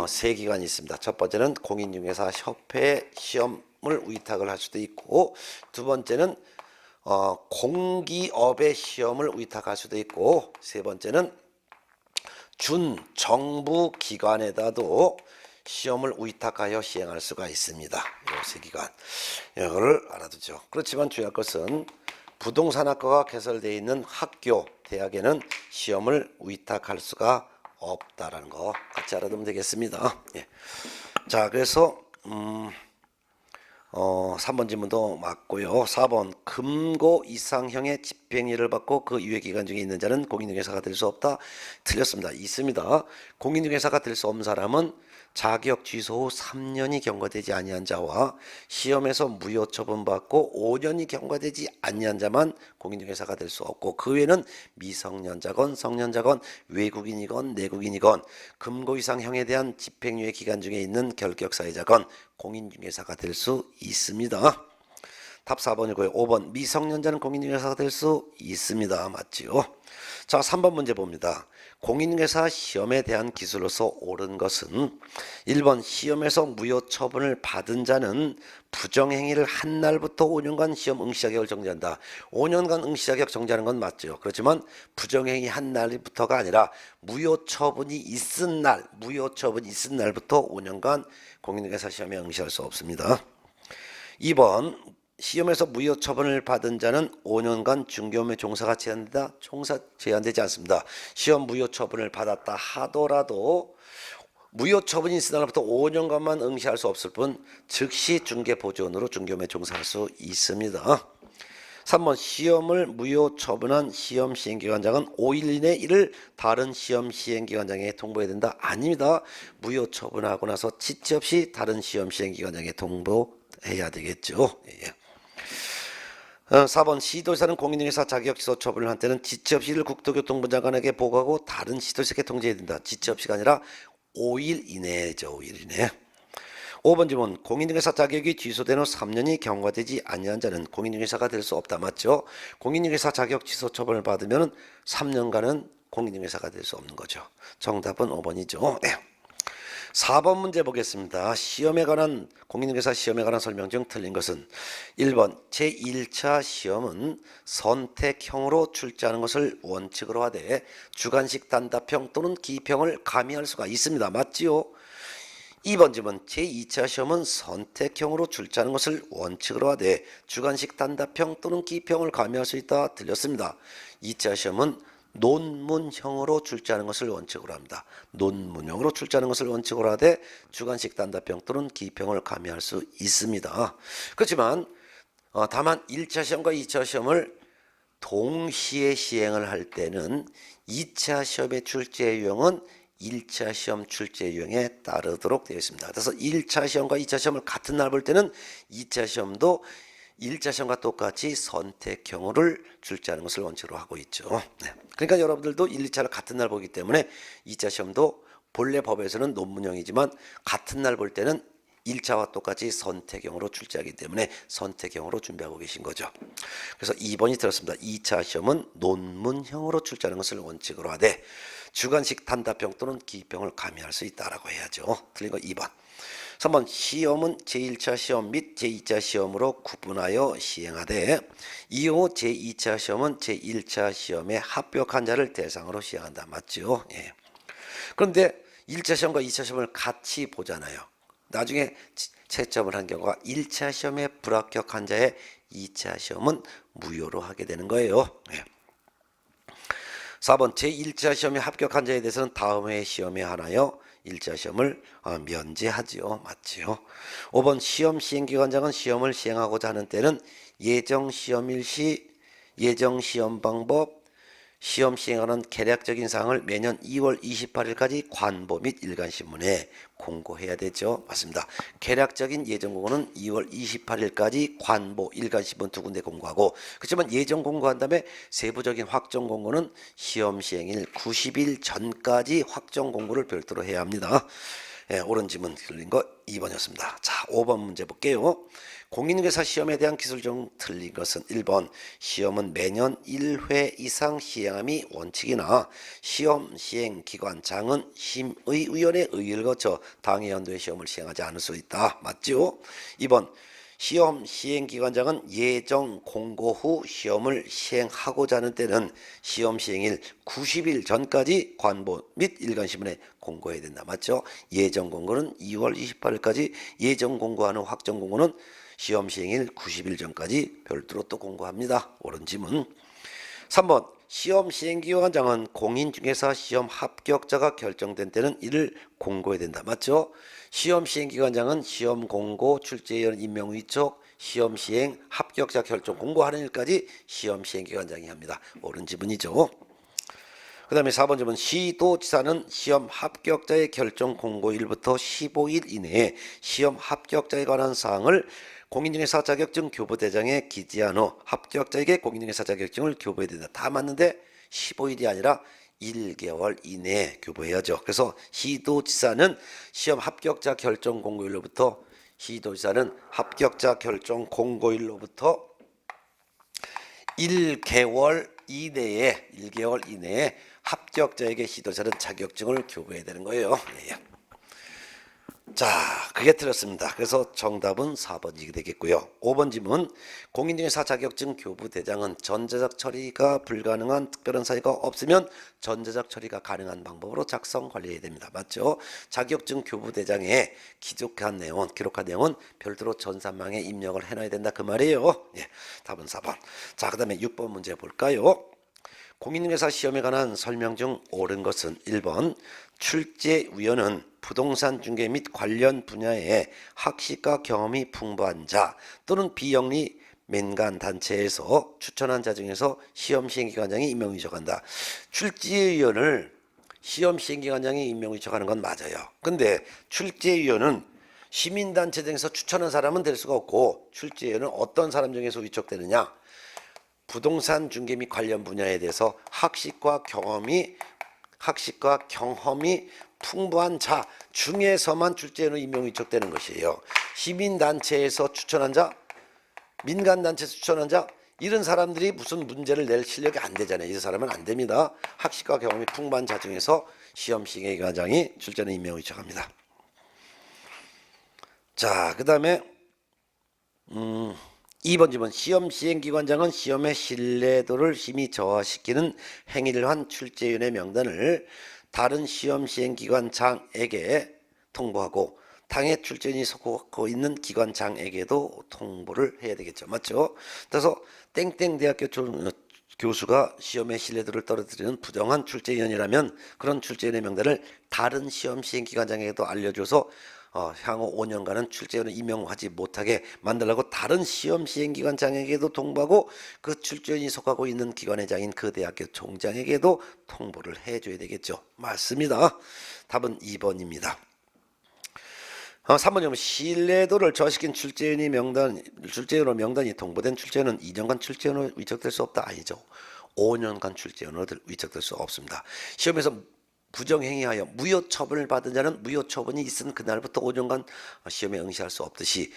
[SPEAKER 1] 세 기관이 있습니다. 첫 번째는 공인중개사 협회 시험을 위탁을 할 수도 있고, 두 번째는 공기업의 시험을 위탁할 수도 있고, 세 번째는 준 정부 기관에다도 시험을 위탁하여 시행할 수가 있습니다. 이 세 기관, 이거를 알아두죠. 그렇지만 주의할 것은 부동산학과가 개설되어 있는 학교, 대학에는 시험을 위탁할 수가 없다라는 거 같이 알아두면 되겠습니다. 예. 자, 그래서 3번 질문도 맞고요. 4번 금고 이상형의 집행유예를 받고 그 유예 기간 중에 있는 자는 공인중개사가 될 수 없다. 틀렸습니다. 있습니다. 공인중개사가 될 수 없는 사람은 자격 취소 후 3년이 경과되지 아니한 자와 시험에서 무효 처분받고 5년이 경과되지 아니한 자만 공인중개사가 될 수 없고, 그 외에는 미성년자건 성년자건 외국인이건 내국인이건 금고 이상형에 대한 집행유예 기간 중에 있는 결격사유자건 공인중개사가 될 수 있습니다. 답 4번이고요. 5번 미성년자는 공인중개사가 될 수 있습니다. 맞지요? 자, 3번 문제 봅니다. 공인중개사 시험에 대한 기술로서 옳은 것은 1번 시험에서 무효 처분을 받은 자는 부정행위를 한 날부터 5년간 시험 응시 자격을 정지한다. 5년간 응시 자격 정지하는 건 맞죠. 그렇지만 부정행위 한 날부터가 아니라 무효 처분이 있은 날부터 5년간 공인중개사 시험에 응시할 수 없습니다. 2번 시험에서 무효 처분을 받은 자는 5년간 중개업에 종사가 제한되지 않습니다. 시험 무효 처분을 받았다 하더라도 무효 처분이 있은 날부터 5년간만 응시할 수 없을 뿐 즉시 중개보조원으로 중개업에 종사할 수 있습니다. 3번 시험을 무효 처분한 시험 시행기관장은 5일 이내 이를 다른 시험 시행기관장에게 통보해야 된다. 아닙니다. 무효 처분하고 나서 지체 없이 다른 시험 시행기관장에게 통보해야 되겠죠. 예. 4번 시도지사는 공인중개사 자격 취소 처분을 한 때는 지체 없이 이를 국토교통부 장관에게 보고하고 다른 시도지사에게 통지해야 된다. 지체 없이가 아니라 5일 이내죠. 5일 이내. 5번 질문 공인중개사 자격이 취소된 후 3년이 경과되지 아니한 자는 공인중개사가 될 수 없다. 맞죠? 공인중개사 자격 취소 처분을 받으면 3년간은 공인중개사가 될 수 없는 거죠. 정답은 5번이죠. 네. 4번 문제 보겠습니다. 공인중개사 시험에 관한 설명 중 틀린 것은 1번 제1차 시험은 선택형으로 출제하는 것을 원칙으로 하되 주관식 단답형 또는 기평을 가미할 수가 있습니다. 맞지요? 2번 질문 제2차 시험은 선택형으로 출제하는 것을 원칙으로 하되 주관식 단답형 또는 기평을 가미할 수 있다. 틀렸습니다. 2차 시험은 논문형으로 출제하는 것을 원칙으로 합니다. 논문형으로 출제하는 것을 원칙으로 하되 주관식 단답형 또는 기평을 가미할 수 있습니다. 그렇지만 다만 1차 시험과 2차 시험을 동시에 시행을 할 때는 2차 시험의 출제 유형은 1차 시험 출제 유형에 따르도록 되어 있습니다. 그래서 1차 시험과 2차 시험을 같은 날 볼 때는 2차 시험도 1차 시험과 똑같이 선택형을 출제하는 것을 원칙으로 하고 있죠. 네. 그러니까 여러분들도 1, 2차를 같은 날 보기 때문에 2차 시험도 본래 법에서는 논문형이지만 같은 날 볼 때는 1차와 똑같이 선택형으로 출제하기 때문에 선택형으로 준비하고 계신 거죠. 그래서 2번이 들었습니다. 2차 시험은 논문형으로 출제하는 것을 원칙으로 하되 주관식 단답형 또는 기평을 가미할 수 있다라고 해야죠. 틀린 거 2번. 3번 시험은 제1차 시험 및 제2차 시험으로 구분하여 시행하되 이후 제2차 시험은 제1차 시험에 합격한 자를 대상으로 시행한다. 맞죠? 예. 그런데 1차 시험과 2차 시험을 같이 보잖아요. 나중에 채점을 한 경우가 1차 시험에 불합격한 자의 2차 시험은 무효로 하게 되는 거예요. 예. 4번 제1차 시험에 합격한 자에 대해서는 다음 해의 시험에 한하여 1차 시험을 면제하지요. 맞지요. 5번 시험 시행기관장은 시험을 시행하고자 하는 때는 예정 시험일 시, 예정 시험 방법, 시험 시행하는 개략적인 사항을 매년 2월 28일까지 관보 및 일간신문에 공고해야 되죠. 맞습니다. 개략적인 예정 공고는 2월 28일까지 관보, 일간신문 두 군데 공고하고, 그렇지만 예정 공고한 다음에 세부적인 확정 공고는 시험 시행일 90일 전까지 확정 공고를 별도로 해야 합니다. 예, 옳은 지문 틀린 거 2번이었습니다. 자, 5번 문제 볼게요. 공인중개사 시험에 대한 기술적 틀린 것은 1번 시험은 매년 1회 이상 시행함이 원칙이나 시험 시행 기관장은 심의위원회 의의를 거쳐 당해 연도에 시험을 시행하지 않을 수 있다. 맞죠? 2번 시험 시행기관장은 예정 공고 후 시험을 시행하고자 하는 때는 시험 시행일 90일 전까지 관보 및 일간신문에 공고해야 된다. 맞죠? 예정 공고는 2월 28일까지, 예정 공고하는 확정 공고는 시험 시행일 90일 전까지 별도로 또 공고합니다. 옳은 지문. 3번 시험 시행기관장은 공인중개사 시험 합격자가 결정된 때는 이를 공고해야 된다. 맞죠? 시험 시행기관장은 시험 공고, 출제위원 임명 위촉, 시험 시행 합격자 결정 공고하는 일까지 시험 시행기관장이 합니다. 옳은 지문이죠. 그 다음에 4번 질문 시도지사는 시험 합격자의 결정 공고일부터 15일 이내에 시험 합격자에 관한 사항을 공인중개사 자격증 교부대장에 기재한 후 합격자에게 공인중개사 자격증을 교부해야 된다. 다 맞는데 15일이 아니라 1개월 이내에 교부해야죠. 그래서 시도지사는 시험 합격자 결정 공고일로부터 시도지사는 합격자 결정 공고일로부터 1개월 이내에 합격자에게 시도자는 자격증을 교부해야 되는 거예요. 예. 자, 그게 틀렸습니다. 그래서 정답은 4번이 되겠고요. 5번 질문 공인중개사 자격증 교부대장은 전자적 처리가 불가능한 특별한 사유가 없으면 전자적 처리가 가능한 방법으로 작성 관리해야 됩니다. 맞죠? 자격증 교부대장에 기록한 내용은 별도로 전산망에 입력을 해놔야 된다 그 말이에요. 예, 답은 4번. 자, 그 다음에 6번 문제 볼까요? 공인중개사 시험에 관한 설명 중 옳은 것은 1번 출제위원은 부동산 중개 및 관련 분야의 학식과 경험이 풍부한 자 또는 비영리 민간 단체에서 추천한 자 중에서 시험 시행기관장이 임명 위촉한다. 출제위원을 시험 시행기관장이 임명 위촉하는 건 맞아요. 근데 출제위원은 시민단체 등에서 추천한 사람은 될 수가 없고 출제위원은 어떤 사람 중에서 위촉되느냐? 부동산 중개 및 관련 분야에 대해서 학식과 경험이 풍부한 자 중에서만 출제위원으로 임명 위촉되는 것이에요. 시민단체에서 추천한 자, 민간단체에서 추천한 자 이런 사람들이 무슨 문제를 낼 실력이 안 되잖아요. 이 사람은 안 됩니다. 학식과 경험이 풍부한 자 중에서 시험 시행기관장이 출제는 임명 위촉합니다. 자, 그 다음에 2번 질문 시험 시행기관장은 시험의 신뢰도를 심히 저하시키는 행위를 한 출제위원의 명단을 다른 시험 시행기관장에게 통보하고 당해 출제위원이 속하고 있는 기관장에게도 통보를 해야 되겠죠. 맞죠? 그래서 땡땡대학교 교수가 시험의 신뢰도를 떨어뜨리는 부정한 출제위원이라면 그런 출제위원의 명단을 다른 시험 시행기관장에게도 알려줘서 향후 5년간은 출제위원을 임명하지 못하게 만들라고 다른 시험 시행기관장에게도 통보하고 그 출제위원이 속하고 있는 기관회장인 그 대학교 총장에게도 통보를 해줘야 되겠죠. 맞습니다. 답은 2번입니다. 3번이면 신뢰도를 저하시킨 출제위원으로 명단이 통보된 출제위원은 2년간 출제위원으로 위촉될 수 없다. 아니죠. 5년간 출제위원으로 위촉될 수 없습니다. 시험에서 부정행위하여 무효처분을 받은 자는 무효처분이 있은 그날부터 5년간 시험에 응시할 수 없듯이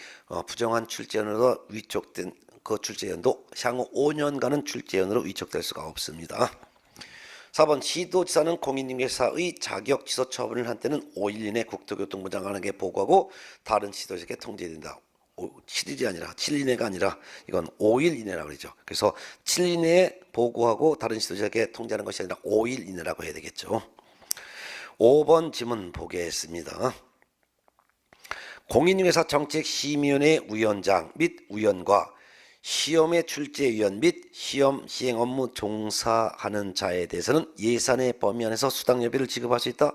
[SPEAKER 1] 부정한 출제위원으로 위촉된 그 출제위원도 향후 5년간은 출제위원으로 위촉될 수가 없습니다. 4번 시도지사는 공인중개사의 자격 취소 처분을 한 때는 5일 이내 국토교통부 장관에게 보고하고 다른 시도지사에게 통지해야 된다. 7일이 아니라 7일 이내가 아니라 이건 5일 이내라고 그러죠. 그래서 7일 이내에 보고하고 다른 시도지사에게 통지하는 것이 아니라 5일 이내라고 해야 되겠죠. 5번 질문 보겠습니다. 공인중개사 정책심의위원회 위원장 및 위원과 시험의 출제위원 및 시험 시행 업무 종사하는 자에 대해서는 예산의 범위 안에서 수당여비를 지급할 수 있다.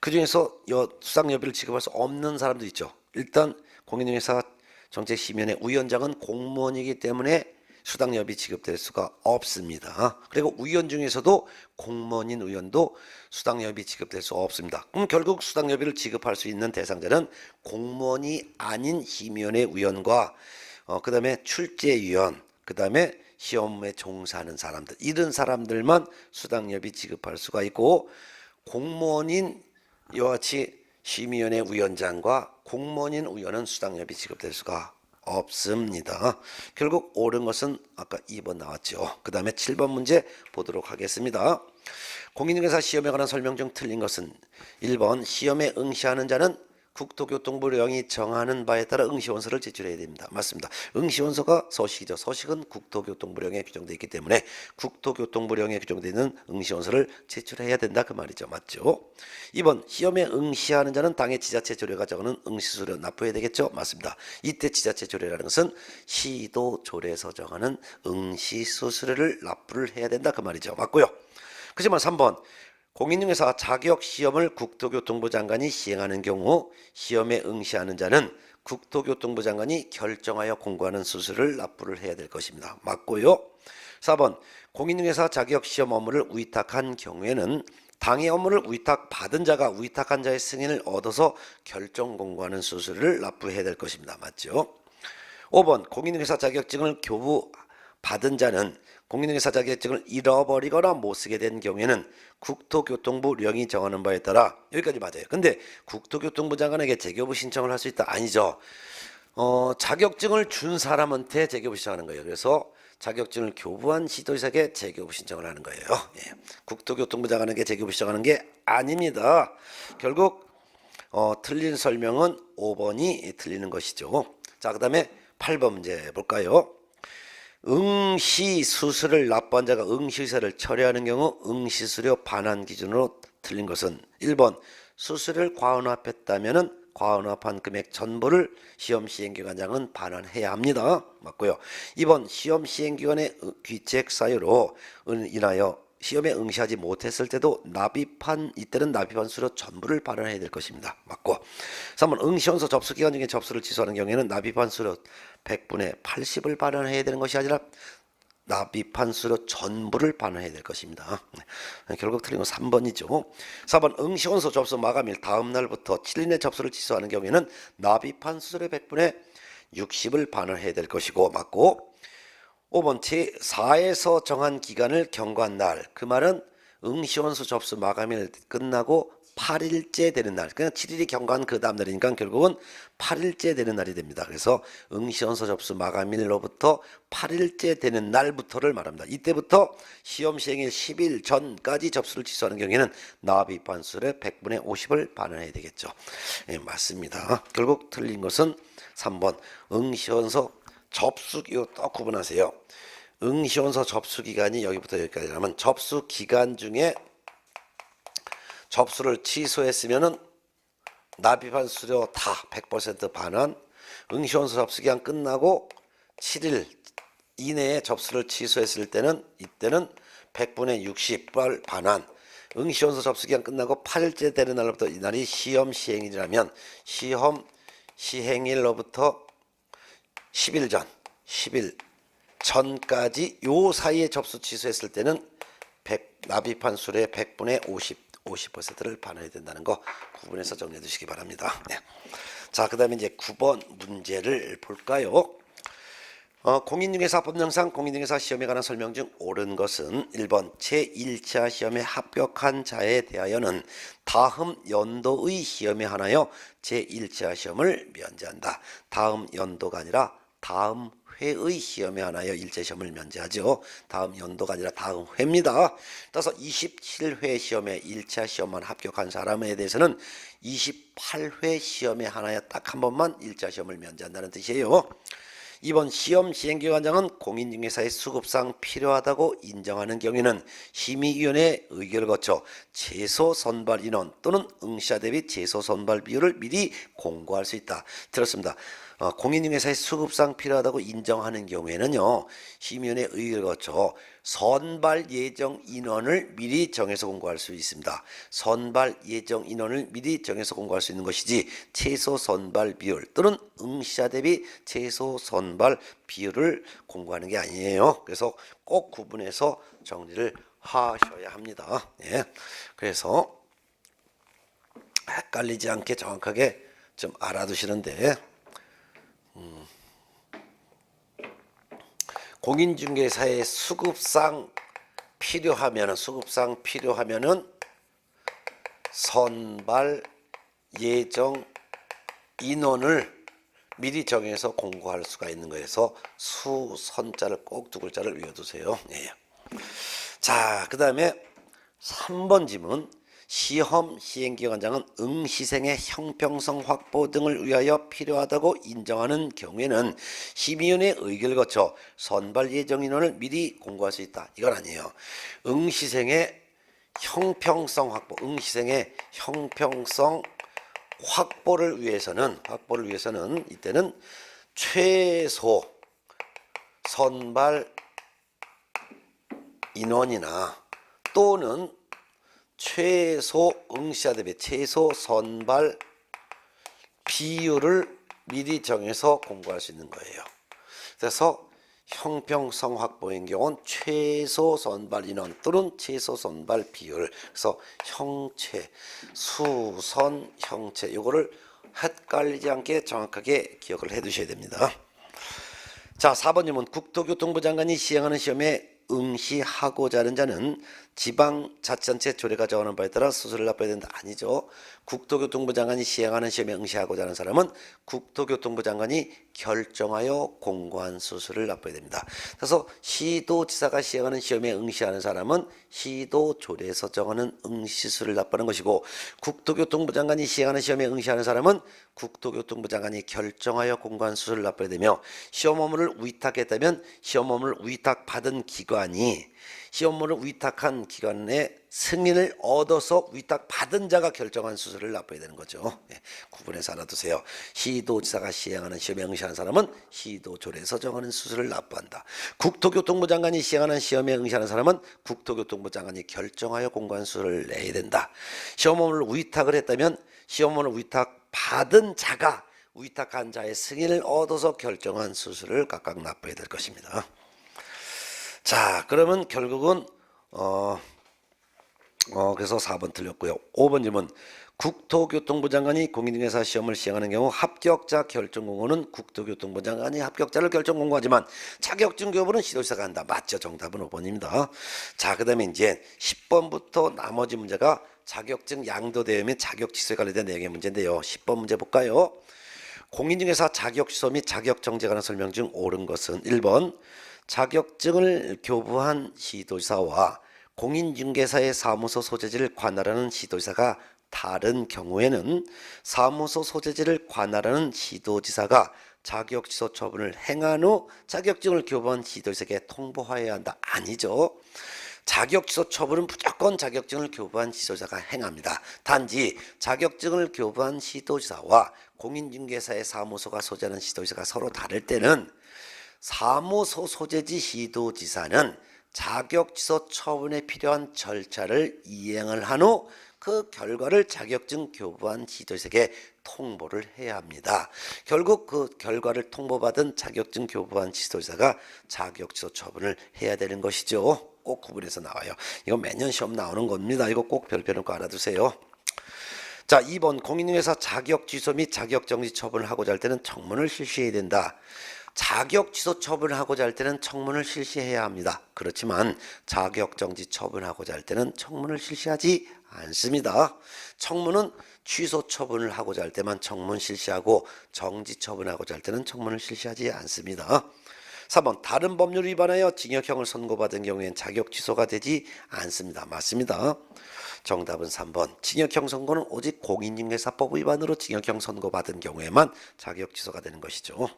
[SPEAKER 1] 그 중에서 수당여비를 지급할 수 없는 사람도 있죠. 일단 공인중개사 정책심의위원회 위원장은 공무원이기 때문에 수당여비 지급될 수가 없습니다. 그리고 위원 중에서도 공무원인 위원도 수당여비 지급될 수 없습니다. 그럼 결국 수당여비를 지급할 수 있는 대상자는 공무원이 아닌 심의위원회 위원과 그 다음에 출제위원, 그 다음에 시험에 종사하는 사람들 이런 사람들만 수당여비 지급할 수가 있고 공무원인 이와 같이 심의위원회 위원장과 공무원인 위원은 수당료비 지급될 수가 없습니다. 결국 옳은 것은 아까 2번 나왔죠. 그 다음에 7번 문제 보도록 하겠습니다. 공인중개사 시험에 관한 설명 중 틀린 것은 1번 시험에 응시하는 자는 국토교통부령이 정하는 바에 따라 응시원서를 제출해야 됩니다. 맞습니다. 응시원서가 서식이죠. 서식은 국토교통부령에 규정되어 있기 때문에 국토교통부령에 규정되어 있는 응시원서를 제출해야 된다 그 말이죠. 맞죠? 2번 시험에 응시하는 자는 당의 지자체 조례가 정하는 응시수료 납부해야 되겠죠. 맞습니다. 이때 지자체 조례라는 것은 시도 조례에서 정하는 응시수수료를 납부를 해야 된다 그 말이죠. 맞고요. 그렇지만 3번 공인중개사 자격시험을 국토교통부 장관이 시행하는 경우 시험에 응시하는 자는 국토교통부 장관이 결정하여 공고하는 수수료를 납부를 해야 될 것입니다. 맞고요. 4번 공인중개사 자격시험 업무를 위탁한 경우에는 당의 업무를 위탁받은 자가 위탁한 자의 승인을 얻어서 결정 공고하는 수수료를 납부해야 될 것입니다. 맞죠? 5번 공인중개사 자격증을 교부받은 자는 공인중개사 자격증을 잃어버리거나 못쓰게 된 경우에는 국토교통부령이 정하는 바에 따라 여기까지 맞아요. 근데 국토교통부 장관에게 재교부 신청을 할 수 있다? 아니죠. 자격증을 준 사람한테 재교부 신청하는 거예요. 그래서 자격증을 교부한 시도지사에게 재교부 신청을 하는 거예요. 예. 국토교통부 장관에게 재교부 신청하는 게 아닙니다. 결국 틀린 설명은 5번이 틀리는 것이죠. 자, 그 다음에 8번 문제 볼까요? 응시수수료를 납부한 자가 응시의사를 철회하는 경우 응시수료 반환 기준으로 틀린 것은 1번 수수료를 과언합했다면 과언합한 금액 전부를 시험시행기관장은 반환해야 합니다. 맞고요. 2번 시험시행기관의 귀책 사유로 인하여 시험에 응시하지 못했을 때도 이때는 납입한 수료 전부를 반환해야 될 것입니다. 맞고 3번 응시원서 접수 기간 중에 접수를 취소하는 경우에는 납입한 수료 100분의 80을 반환해야 되는 것이 아니라 납입한 수료 전부를 반환해야 될 것입니다. 결국 틀린 건 3번이죠. 4번 응시원서 접수 마감일 다음 날부터 7일 내 접수를 취소하는 경우에는 납입한 수수료 100분의 60을 반환해야 될 것이고 맞고 5번 제4에서 정한 기간을 경과한 날, 그 말은 응시원서 접수 마감일 끝나고 8일째 되는 날, 그냥 7일이 경과한 그 다음 날이니까 결국은 8일째 되는 날이 됩니다. 그래서 응시원서 접수 마감일로부터 8일째 되는 날부터를 말합니다. 이때부터 시험 시행일 10일 전까지 접수를 취소하는 경우에는 납입한 수수료의 100분의 50을 반환해야 되겠죠. 예, 맞습니다. 결국 틀린 것은 3번 응시원서 접수기호 또 구분하세요. 응시원서 접수기간이 여기부터 여기까지라면 접수기간 중에 접수를 취소했으면은 납입한 수수료 다 100% 반환, 응시원서 접수기간 끝나고 7일 이내에 접수를 취소했을 때는 이때는 100분의 60을 반환, 응시원서 접수기간 끝나고 8일째 되는 날로부터 이날이 시험 시행일이라면 시험 시행일로부터 10일 전까지 요 사이에 접수 취소했을 때는 납입한 수료의 100분의 50%를 반환해야 된다는 거 구분해서 정리해 두시기 바랍니다. 네. 자, 그 다음에 이제 9번 문제를 볼까요? 공인중개사법령상 공인중개사 시험에 관한 설명 중 옳은 것은 1번 제1차 시험에 합격한 자에 대하여는 다음 연도의 시험에 한하여 제1차 시험을 면제한다. 다음 연도가 아니라 다음 회의 시험에 한하여 1차 시험을 면제하죠. 다음 연도가 아니라 다음 회입니다. 따라서 27회 시험에 1차 시험만 합격한 사람에 대해서는 28회 시험에 한하여 딱 한 번만 1차 시험을 면제한다는 뜻이에요. 이번 시험 시행기관장은 공인중개사의 수급상 필요하다고 인정하는 경우에는 심의위원회 의결을 거쳐 최소 선발 인원 또는 응시자 대비 최소 선발 비율을 미리 공고할 수 있다. 들었습니다. 공인중개사의 수급상 필요하다고 인정하는 경우에는요, 심의위원회 의결을 거쳐 선발 예정 인원을 미리 정해서 공고할 수 있습니다. 선발 예정 인원을 미리 정해서 공고할 수 있는 것이지 최소 선발 비율 또는 응시자 대비 최소 선발 비율을 공고하는 게 아니에요. 그래서 꼭 구분해서 정리를 하셔야 합니다. 예. 그래서 헷갈리지 않게 정확하게 좀 알아두시는데 공인중개사의 수급상 필요하면은 선발 예정 인원을 미리 정해서 공고할 수가 있는 거여서 수선자를 꼭 두 글자를 외워두세요. 예. 자, 그 다음에 3번 질문. 시험 시행기관장은 응시생의 형평성 확보 등을 위하여 필요하다고 인정하는 경우에는 심의위원회 의결을 거쳐 선발 예정 인원을 미리 공고할 수 있다. 이건 아니에요. 응시생의 형평성 확보, 응시생의 형평성 확보를 위해서는 이때는 최소 선발 인원이나 또는 최소 응시자 대비 최소 선발 비율을 미리 정해서 공고할 수 있는 거예요. 그래서 형평성 확보인 경우는 최소 선발 인원 또는 최소 선발 비율. 그래서 형체, 수선, 형체 요거를 헷갈리지 않게 정확하게 기억을 해 두셔야 됩니다. 자, 4번님은 국토교통부 장관이 시행하는 시험에 응시하고자 하는 자는 지방자치단체 조례가 정하는 바에 따라 수수료를 납부해야 된다. 아니죠. 국토교통부 장관이 시행하는 시험에 응시하고자 하는 사람은 국토교통부 장관이 결정하여 공고한 수수료를 납부해야 됩니다. 그래서 시도지사가 시행하는 시험에 응시하는 사람은 시도 조례에서 정하는 응시수를 납부하는 것이고, 국토교통부 장관이 시행하는 시험에 응시하는 사람은 국토교통부 장관이 결정하여 공고한 수수료를 납부해야 되며, 시험 업무를 위탁했다면 시험 업무를 위탁받은 기관이 시험 업무를 위탁한 기관의 승인을 얻어서 위탁받은 자가 결정한 수수료를 납부해야 되는 거죠. 네, 구분해서 알아두세요. 시도지사가 시행하는 시험에 응시하는 사람은 시도조례에서 정하는 수수료를 납부한다. 국토교통부 장관이 시행하는 시험에 응시하는 사람은 국토교통부 장관이 결정하여 공고한 수수료를 내야 된다. 시험 업무를 위탁을 했다면 시험 업무를 위탁받은 자가 위탁한 자의 승인을 얻어서 결정한 수수료를 각각 납부해야 될 것입니다. 자, 그러면 결국은 그래서 4번 틀렸고요. 5번 질문. 국토교통부 장관이 공인중개사 시험을 시행하는 경우 합격자 결정 공고는 국토교통부 장관이 합격자를 결정 공고하지만 자격증 교부는 시도지사가 한다. 맞죠? 정답은 5번입니다. 자, 그 다음에 이제 10번부터 나머지 문제가 자격증 양도대여 및 자격 취소에 관련된 내용의 문제인데요. 10번 문제 볼까요? 공인중개사 자격 취소 및 자격 정지에 관한 설명 중 옳은 것은 1번 자격증을 교부한 시도지사와 공인중개사의 사무소 소재지를 관할하는 시도지사가 다른 경우에는 사무소 소재지를 관할하는 시도지사가 자격취소 처분을 행한 후 자격증을 교부한 시도지사에게 통보하여야 한다. 아니죠. 자격취소 처분은 무조건 자격증을 교부한 시도지사가 행합니다. 단지 자격증을 교부한 시도지사와 공인중개사의 사무소가 소재하는 시도지사가 서로 다를 때는 사무소 소재지 시도지사는 자격취소 처분에 필요한 절차를 이행을 한 후 그 결과를 자격증 교부한 시도지사에게 통보를 해야 합니다. 결국 그 결과를 통보받은 자격증 교부한 시도지사가 자격취소 처분을 해야 되는 것이죠. 꼭 구분해서 나와요. 이거 매년 시험 나오는 겁니다. 이거 꼭 별표 놓고 알아두세요. 자, 2번 공인중개사 자격 취소 및 자격 정지 처분을 하고자 할 때는 청문을 실시해야 된다. 자격 취소 처분을 하고자 할 때는 청문을 실시해야 합니다. 그렇지만 자격 정지 처분하고자 할 때는 청문을 실시하지 않습니다. 청문은 취소 처분을 하고자 할 때만 청문 실시하고 정지 처분하고자 할 때는 청문을 실시하지 않습니다. 3번 다른 법률 위반하여 징역형을 선고받은 경우엔 자격 취소가 되지 않습니다. 맞습니다. 정답은 3번. 징역형 선고는 오직 공인중개사법 위반으로 징역형 선고받은 경우에만 자격 취소가 되는 것이죠.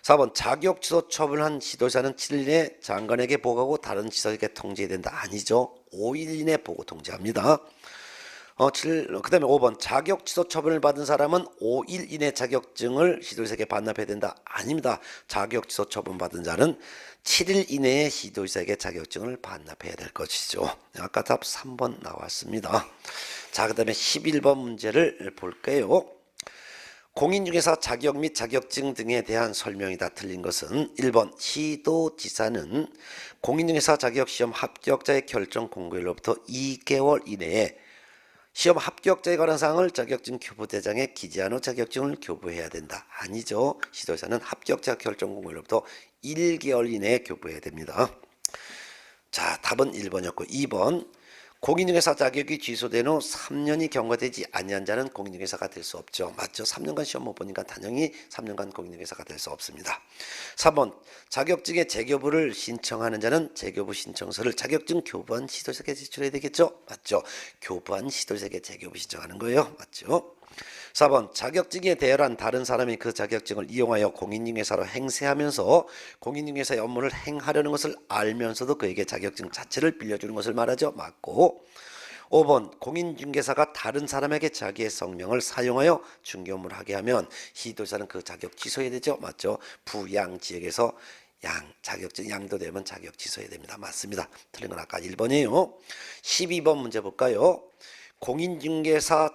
[SPEAKER 1] 4번 자격 취소 처분한 시도지사는 7일 이내 장관에게 보고하고 다른 지사에게 통지해야 된다. 아니죠. 5일 이내 보고 통지합니다. 그 다음에 5번 자격 취소 처분을 받은 사람은 5일 이내 자격증을 시도지사에게 반납해야 된다. 아닙니다. 자격 취소 처분 받은 자는 7일 이내에 시도지사에게 자격증을 반납해야 될 것이죠. 아까 답 3번 나왔습니다. 자, 그 다음에 11번 문제를 볼게요. 공인중개사 자격 및 자격증 등에 대한 설명이 다 틀린 것은 1번 시도지사는 공인중개사 자격시험 합격자의 결정 공고일로부터 2개월 이내에 시험 합격자에 관한 사항을 자격증 교부대장에 기재한 후 자격증을 교부해야 된다. 아니죠. 시도지사는 합격자 결정 공고일로부터 1개월 이내에 교부해야 됩니다. 자, 답은 1번이었고 2번 공인중개사 자격이 취소된 후 3년이 경과되지 아니한 자는 공인중개사가 될 수 없죠. 맞죠? 3년간 시험 못 보니까 당연히 3년간 공인중개사가 될 수 없습니다. 3번 자격증의 재교부를 신청하는 자는 재교부 신청서를 자격증 교부한 시도자에게 제출해야 되겠죠? 맞죠? 교부한 시도자에게 재교부 신청하는 거예요. 맞죠? 4번 자격증에 대여한 다른 사람이 그 자격증을 이용하여 공인중개사로 행세하면서 공인중개사의 업무를 행하려는 것을 알면서도 그에게 자격증 자체를 빌려주는 것을 말하죠. 맞고 5번 공인중개사가 다른 사람에게 자기의 성명을 사용하여 중개업무를 하게 하면 시도자는 그 자격 취소해야 되죠. 맞죠? 부양지역에서 자격증 양도되면 자격 취소해야 됩니다. 맞습니다. 틀린 건 아까 1번이에요. 12번 문제 볼까요? 공인중개사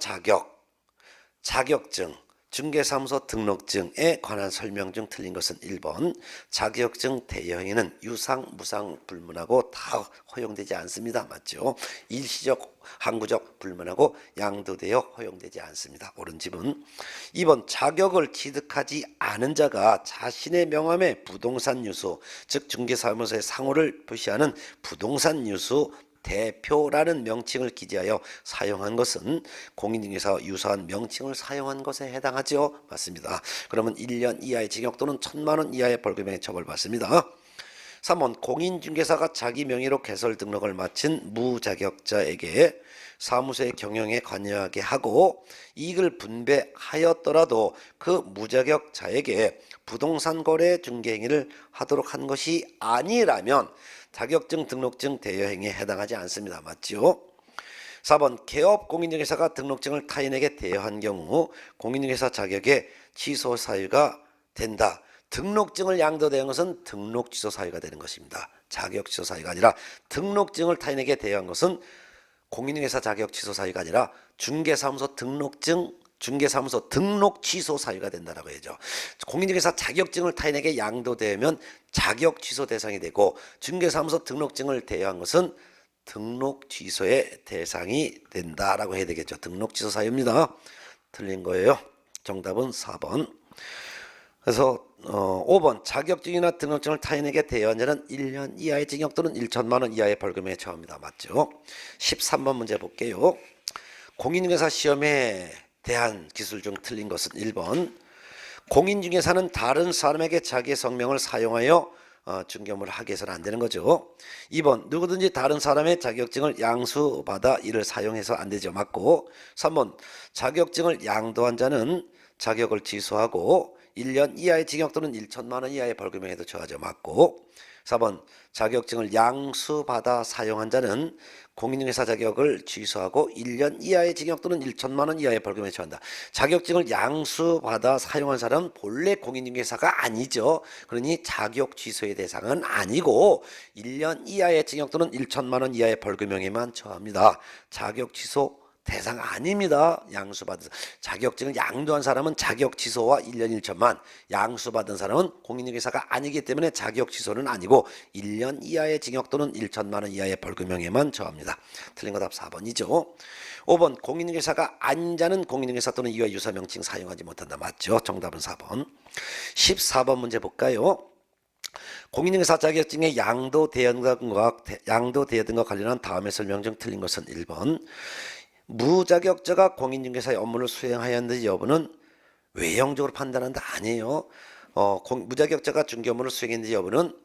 [SPEAKER 1] 자격증, 중개사무소 등록증에 관한 설명 중 틀린 것은 1번. 자격증 대여행위는 유상, 무상 불문하고 다 허용되지 않습니다. 맞죠? 일시적, 항구적 불문하고 양도되어 허용되지 않습니다. 옳은 집은 2번. 자격을 취득하지 않은 자가 자신의 명함에 부동산 유수, 즉 중개사무소의 상호를 표시하는 부동산 유수 대표라는 명칭을 기재하여 사용한 것은 공인중개사와 유사한 명칭을 사용한 것에 해당하죠. 맞습니다. 그러면 1년 이하의 징역 또는 1,000만 원 이하의 벌금에 처벌받습니다. 3번 공인중개사가 자기 명의로 개설 등록을 마친 무자격자에게 사무소의 경영에 관여하게 하고 이익을 분배하였더라도 그 무자격자에게 부동산 거래 중개 행위를 하도록 한 것이 아니라면 자격증 등록증 대여행위에 해당하지 않습니다. 맞죠? 4번 개업 공인중개사가 등록증을 타인에게 대여한 경우 공인중개사 자격의 취소 사유가 된다. 등록증을 양도된 것은 등록 취소 사유가 되는 것입니다. 자격 취소 사유가 아니라 등록증을 타인에게 대여한 것은 공인중개사 자격 취소 사유가 아니라 중개사무소 등록 취소 사유가 된다라고 해야죠. 공인중개사 자격증을 타인에게 양도되면 자격 취소 대상이 되고 중개사무소 등록증을 대여한 것은 등록 취소의 대상이 된다라고 해야 되겠죠. 등록 취소 사유입니다. 틀린 거예요. 정답은 4번. 그래서 5번 자격증이나 등록증을 타인에게 대여한 자는 1년 이하의 징역 또는 1,000만 원 이하의 벌금에 처합니다. 맞죠? 13번 문제 볼게요. 공인중개사 시험에 대한 기술 중 틀린 것은 1번. 공인중개사는 다른 사람에게 자기의 성명을 사용하여 중개업무를 하게 해서는 안 되는 거죠. 2번 누구든지 다른 사람의 자격증을 양수받아 이를 사용해서 안 되죠. 맞고 3번 자격증을 양도한 자는 자격을 취소하고 1년 이하의 징역 또는 1,000만 원 이하의 벌금에도 처하죠. 맞고 4번 자격증을 양수받아 사용한 자는 공인중개사 자격을 취소하고 1년 이하의 징역 또는 1,000만 원 이하의 벌금에 처한다. 자격증을 양수받아 사용한 사람은 본래 공인중개사가 아니죠. 그러니 자격 취소의 대상은 아니고 1년 이하의 징역 또는 1,000만 원 이하의 벌금형에만 처합니다. 자격 취소 대상 아닙니다. 양수받은 자격증을 양도한 사람은 자격 취소와 1년 1천만, 양수받은 사람은 공인중개사가 아니기 때문에 자격 취소는 아니고 1년 이하의 징역 또는 1천만 원 이하의 벌금형에만 처합니다. 틀린 거 답 4번이죠. 5번 공인중개사가 아닌 자는 공인중개사 또는 이와 유사 명칭 사용하지 못한다. 맞죠? 정답은 4번. 14번 문제 볼까요? 공인중개사 자격증의 양도대여 등과 관련한 다음의 설명 중 틀린 것은 1번. 무자격자가 공인중개사의 업무를 수행하였는지 여부는 외형적으로 판단한다. 아니에요. 무자격자가 중개업무를 수행했는지 여부는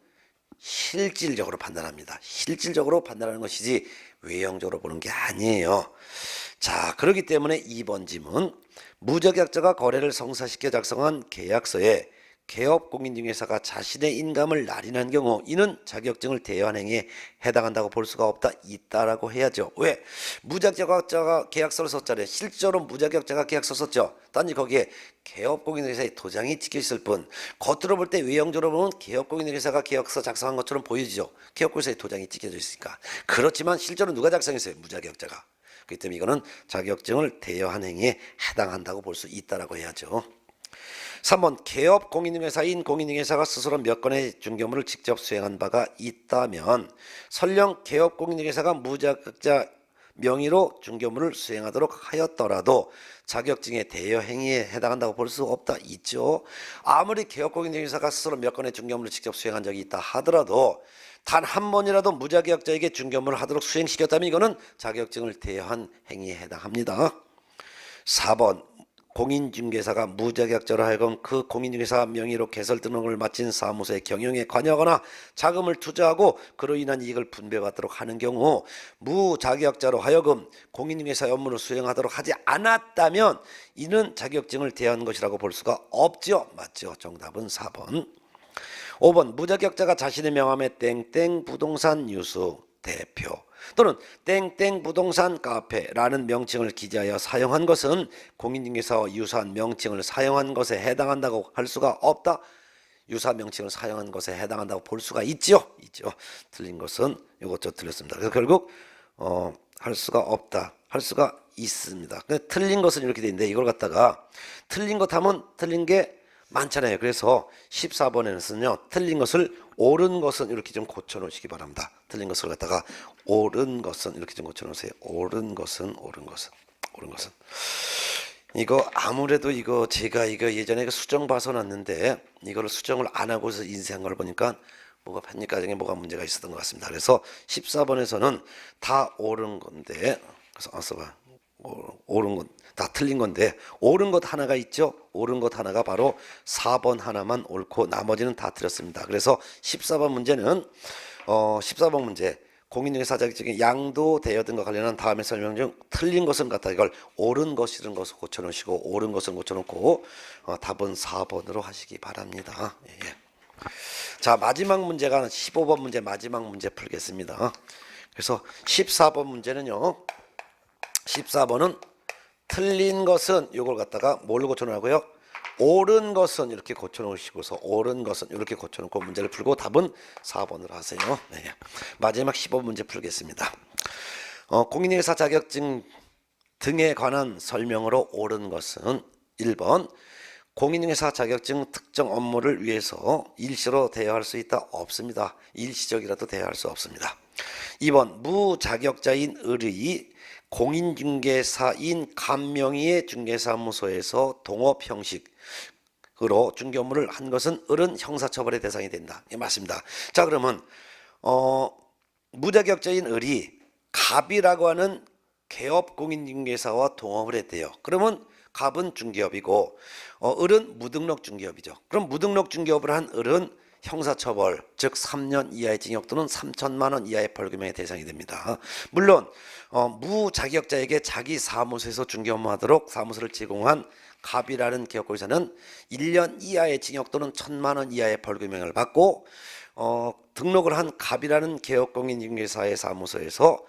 [SPEAKER 1] 실질적으로 판단합니다. 실질적으로 판단하는 것이지 외형적으로 보는 게 아니에요. 자, 그렇기 때문에 2번 질문. 무자격자가 거래를 성사시켜 작성한 계약서에 개업 공인중개사가 자신의 인감을 날인한 경우 이는 자격증을 대여한 행위에 해당한다고 볼 수가 없다. 있다라고 해야죠. 왜? 무자격자가 계약서를 썼잖아요. 실제로 무자격자가 계약서 썼죠. 단지 거기에 개업 공인중개사의 도장이 찍혀 있을 뿐 겉으로 볼 때 외형적으로 보면 개업 공인중개사가 계약서 작성한 것처럼 보이죠. 개업 공인중개사의 도장이 찍혀져 있으니까. 그렇지만 실제로 누가 작성했어요? 무자격자가. 그렇기 때문에 이거는 자격증을 대여한 행위에 해당한다고 볼 수 있다라고 해야죠. 3번 개업 공인중개사인 공인중개사가 스스로 몇 건의 중개업무를 직접 수행한 바가 있다면 설령 개업 공인중개사가 무자격자 명의로 중개업무를 수행하도록 하였더라도 자격증의 대여 행위에 해당한다고 볼 수 없다. 있죠. 아무리 개업 공인중개사가 스스로 몇 건의 중개업무를 직접 수행한 적이 있다 하더라도 단 한 번이라도 무자격자에게 중개업무를 하도록 수행시켰다면 이거는 자격증을 대여한 행위에 해당합니다. 4번 공인중개사가 무자격자로 하여금 그 공인중개사 명의로 개설 등록을 마친 사무소의 경영에 관여하거나 자금을 투자하고 그로 인한 이익을 분배받도록 하는 경우 무자격자로 하여금 공인중개사의 업무를 수행하도록 하지 않았다면 이는 자격증을 대여한 것이라고 볼 수가 없죠. 맞죠? 정답은 4번. 5번 무자격자가 자신의 명함에 땡땡 부동산 유수 대표 또는 땡땡 부동산 카페라는 명칭을 기재하여 사용한 것은 공인중개사와 유사한 명칭을 사용한 것에 해당한다고 할 수가 없다. 유사 명칭을 사용한 것에 해당한다고 볼 수가 있죠. 틀린 것은 이것저것 틀렸습니다. 그래서 결국 할 수가 없다. 할 수가 있습니다. 근데 틀린 것은 이렇게 돼 있는데 이걸 갖다가 틀린 것 하면 틀린 게 많잖아요. 그래서 14번에는요 틀린 것을 옳은 것은 이렇게 좀 고쳐놓으시기 바랍니다. 틀린 것을 갖다가 옳은 것은 이렇게 좀 고쳐놓으세요. 옳은 것은 이거 아무래도 이거 제가 이거 예전에 수정 봐서 놨는데 이거를 수정을 안 하고서 인쇄한 걸 보니까 뭐가 판니까지에 뭐가 문제가 있었던 것 같습니다. 그래서 14번에서는 다 옳은 건데 그래서 써봐. 옳은 것 다 틀린 건데 옳은 것 하나가 있죠. 옳은 것 하나가 바로 4번 하나만 옳고 나머지는 다 틀렸습니다. 그래서 14번 문제는 14번 문제 공인중개사 자격증의 양도 대여 등과 관련한 다음의 설명 중 틀린 것은 같다. 이걸 옳은 것 싫은 것을 고쳐놓으시고 옳은 것은 고쳐놓고 답은 4번으로 하시기 바랍니다. 예. 자 마지막 문제가 15번 문제 마지막 문제 풀겠습니다. 그래서 14번 문제는요. 14번은 틀린 것은 이걸 갖다가 뭘로 고쳐놓으라고요? 옳은 것은 이렇게 고쳐놓으시고서 옳은 것은 이렇게 고쳐놓고 문제를 풀고 답은 4번으로 하세요. 네. 마지막 15번 문제 풀겠습니다. 공인중개사 자격증 등에 관한 설명으로 옳은 것은 1번 공인중개사 자격증 특정 업무를 위해서 일시로 대여할 수 있다. 없습니다. 일시적이라도 대여할 수 없습니다. 2번 무자격자인 을의 공인중개사인 간명의의 중개사무소에서 동업 형식으로 중개 업무를 한 것은 을은 형사처벌의 대상이 된다. 예, 맞습니다. 자 그러면 무자격자인 을이 갑이라고 하는 개업 공인중개사와 동업을 했대요. 그러면 갑은 중개업이고 을은 무등록 중개업이죠. 그럼 무등록 중개업을 한 을은 형사처벌 즉 3년 이하의 징역 또는 3천만 원 이하의 벌금의 대상이 됩니다. 물론 무자격자에게 자기 사무소에서 중개 업무하도록 사무소를 제공한 갑이라는 개업공인사는 1년 이하의 징역 또는 1,000만 원 이하의 벌금형을 받고 등록을 한 갑이라는 개업공인중개사의 사무소에서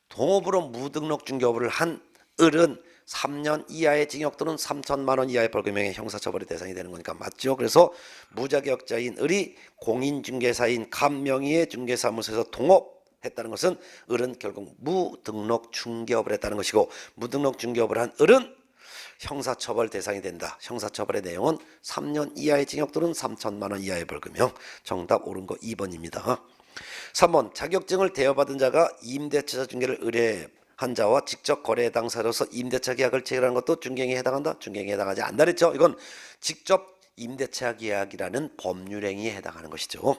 [SPEAKER 1] 동업으로 무등록 중개업을 한 을은 3년 이하의 징역 또는 3천만 원 이하의 벌금형의 형사처벌의 대상이 되는 거니까 맞죠. 그래서 무자격자인 을이 공인중개사인 간명의의 중개사무소에서 동업했다는 것은 을은 결국 무등록 중개업을 했다는 것이고 무등록 중개업을 한 을은 형사처벌 대상이 된다. 형사처벌의 내용은 3년 이하의 징역 또는 3천만 원 이하의 벌금형. 정답 옳은 거 2번입니다. 3번 자격증을 대여받은 자가 임대차 중개를 의뢰한 자와 직접 거래 당사자로서 임대차 계약을 체결하는 것도 중개행위에 해당한다? 중개행위에 해당하지 않다 그랬죠. 이건 직접 임대차 계약이라는 법률행위에 해당하는 것이죠.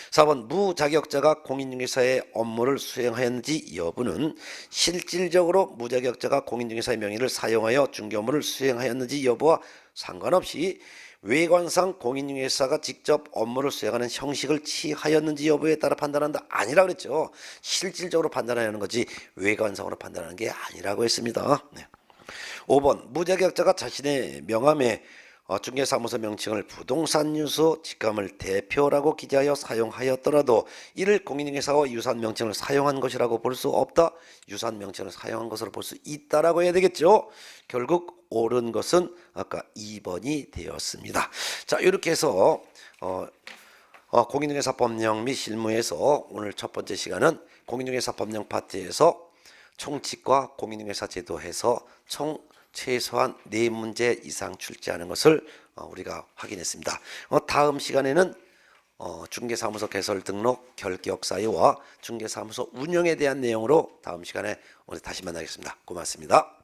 [SPEAKER 1] 4번 무자격자가 공인중개사의 업무를 수행하였는지 여부는 실질적으로 무자격자가 공인중개사의 명의를 사용하여 중개 업무를 수행하였는지 여부와 상관없이 외관상 공인중개사가 직접 업무를 수행하는 형식을 취하였는지 여부에 따라 판단한다. 아니라 그랬죠. 실질적으로 판단하는 거지 외관상으로 판단하는 게 아니라고 했습니다. 네. 5번 무자격자가 자신의 명함에 중개사무소 명칭을 부동산 유수 직감을 대표라고 기재하여 사용하였더라도 이를 공인중개사와 유사한 명칭을 사용한 것이라고 볼 수 없다. 유사한 명칭을 사용한 것으로 볼 수 있다라고 해야 되겠죠. 결국 옳은 것은 아까 2번이 되었습니다. 자 이렇게 해서 공인중개사 법령 및 실무에서 오늘 첫 번째 시간은 공인중개사 법령 파트에서 총칙과 공인중개사 제도에서 총 최소한 4문제 이상 출제하는 것을 우리가 확인했습니다. 다음 시간에는 중개사무소 개설 등록 결격 사유와 중개사무소 운영에 대한 내용으로 다음 시간에 우리 다시 만나겠습니다. 고맙습니다.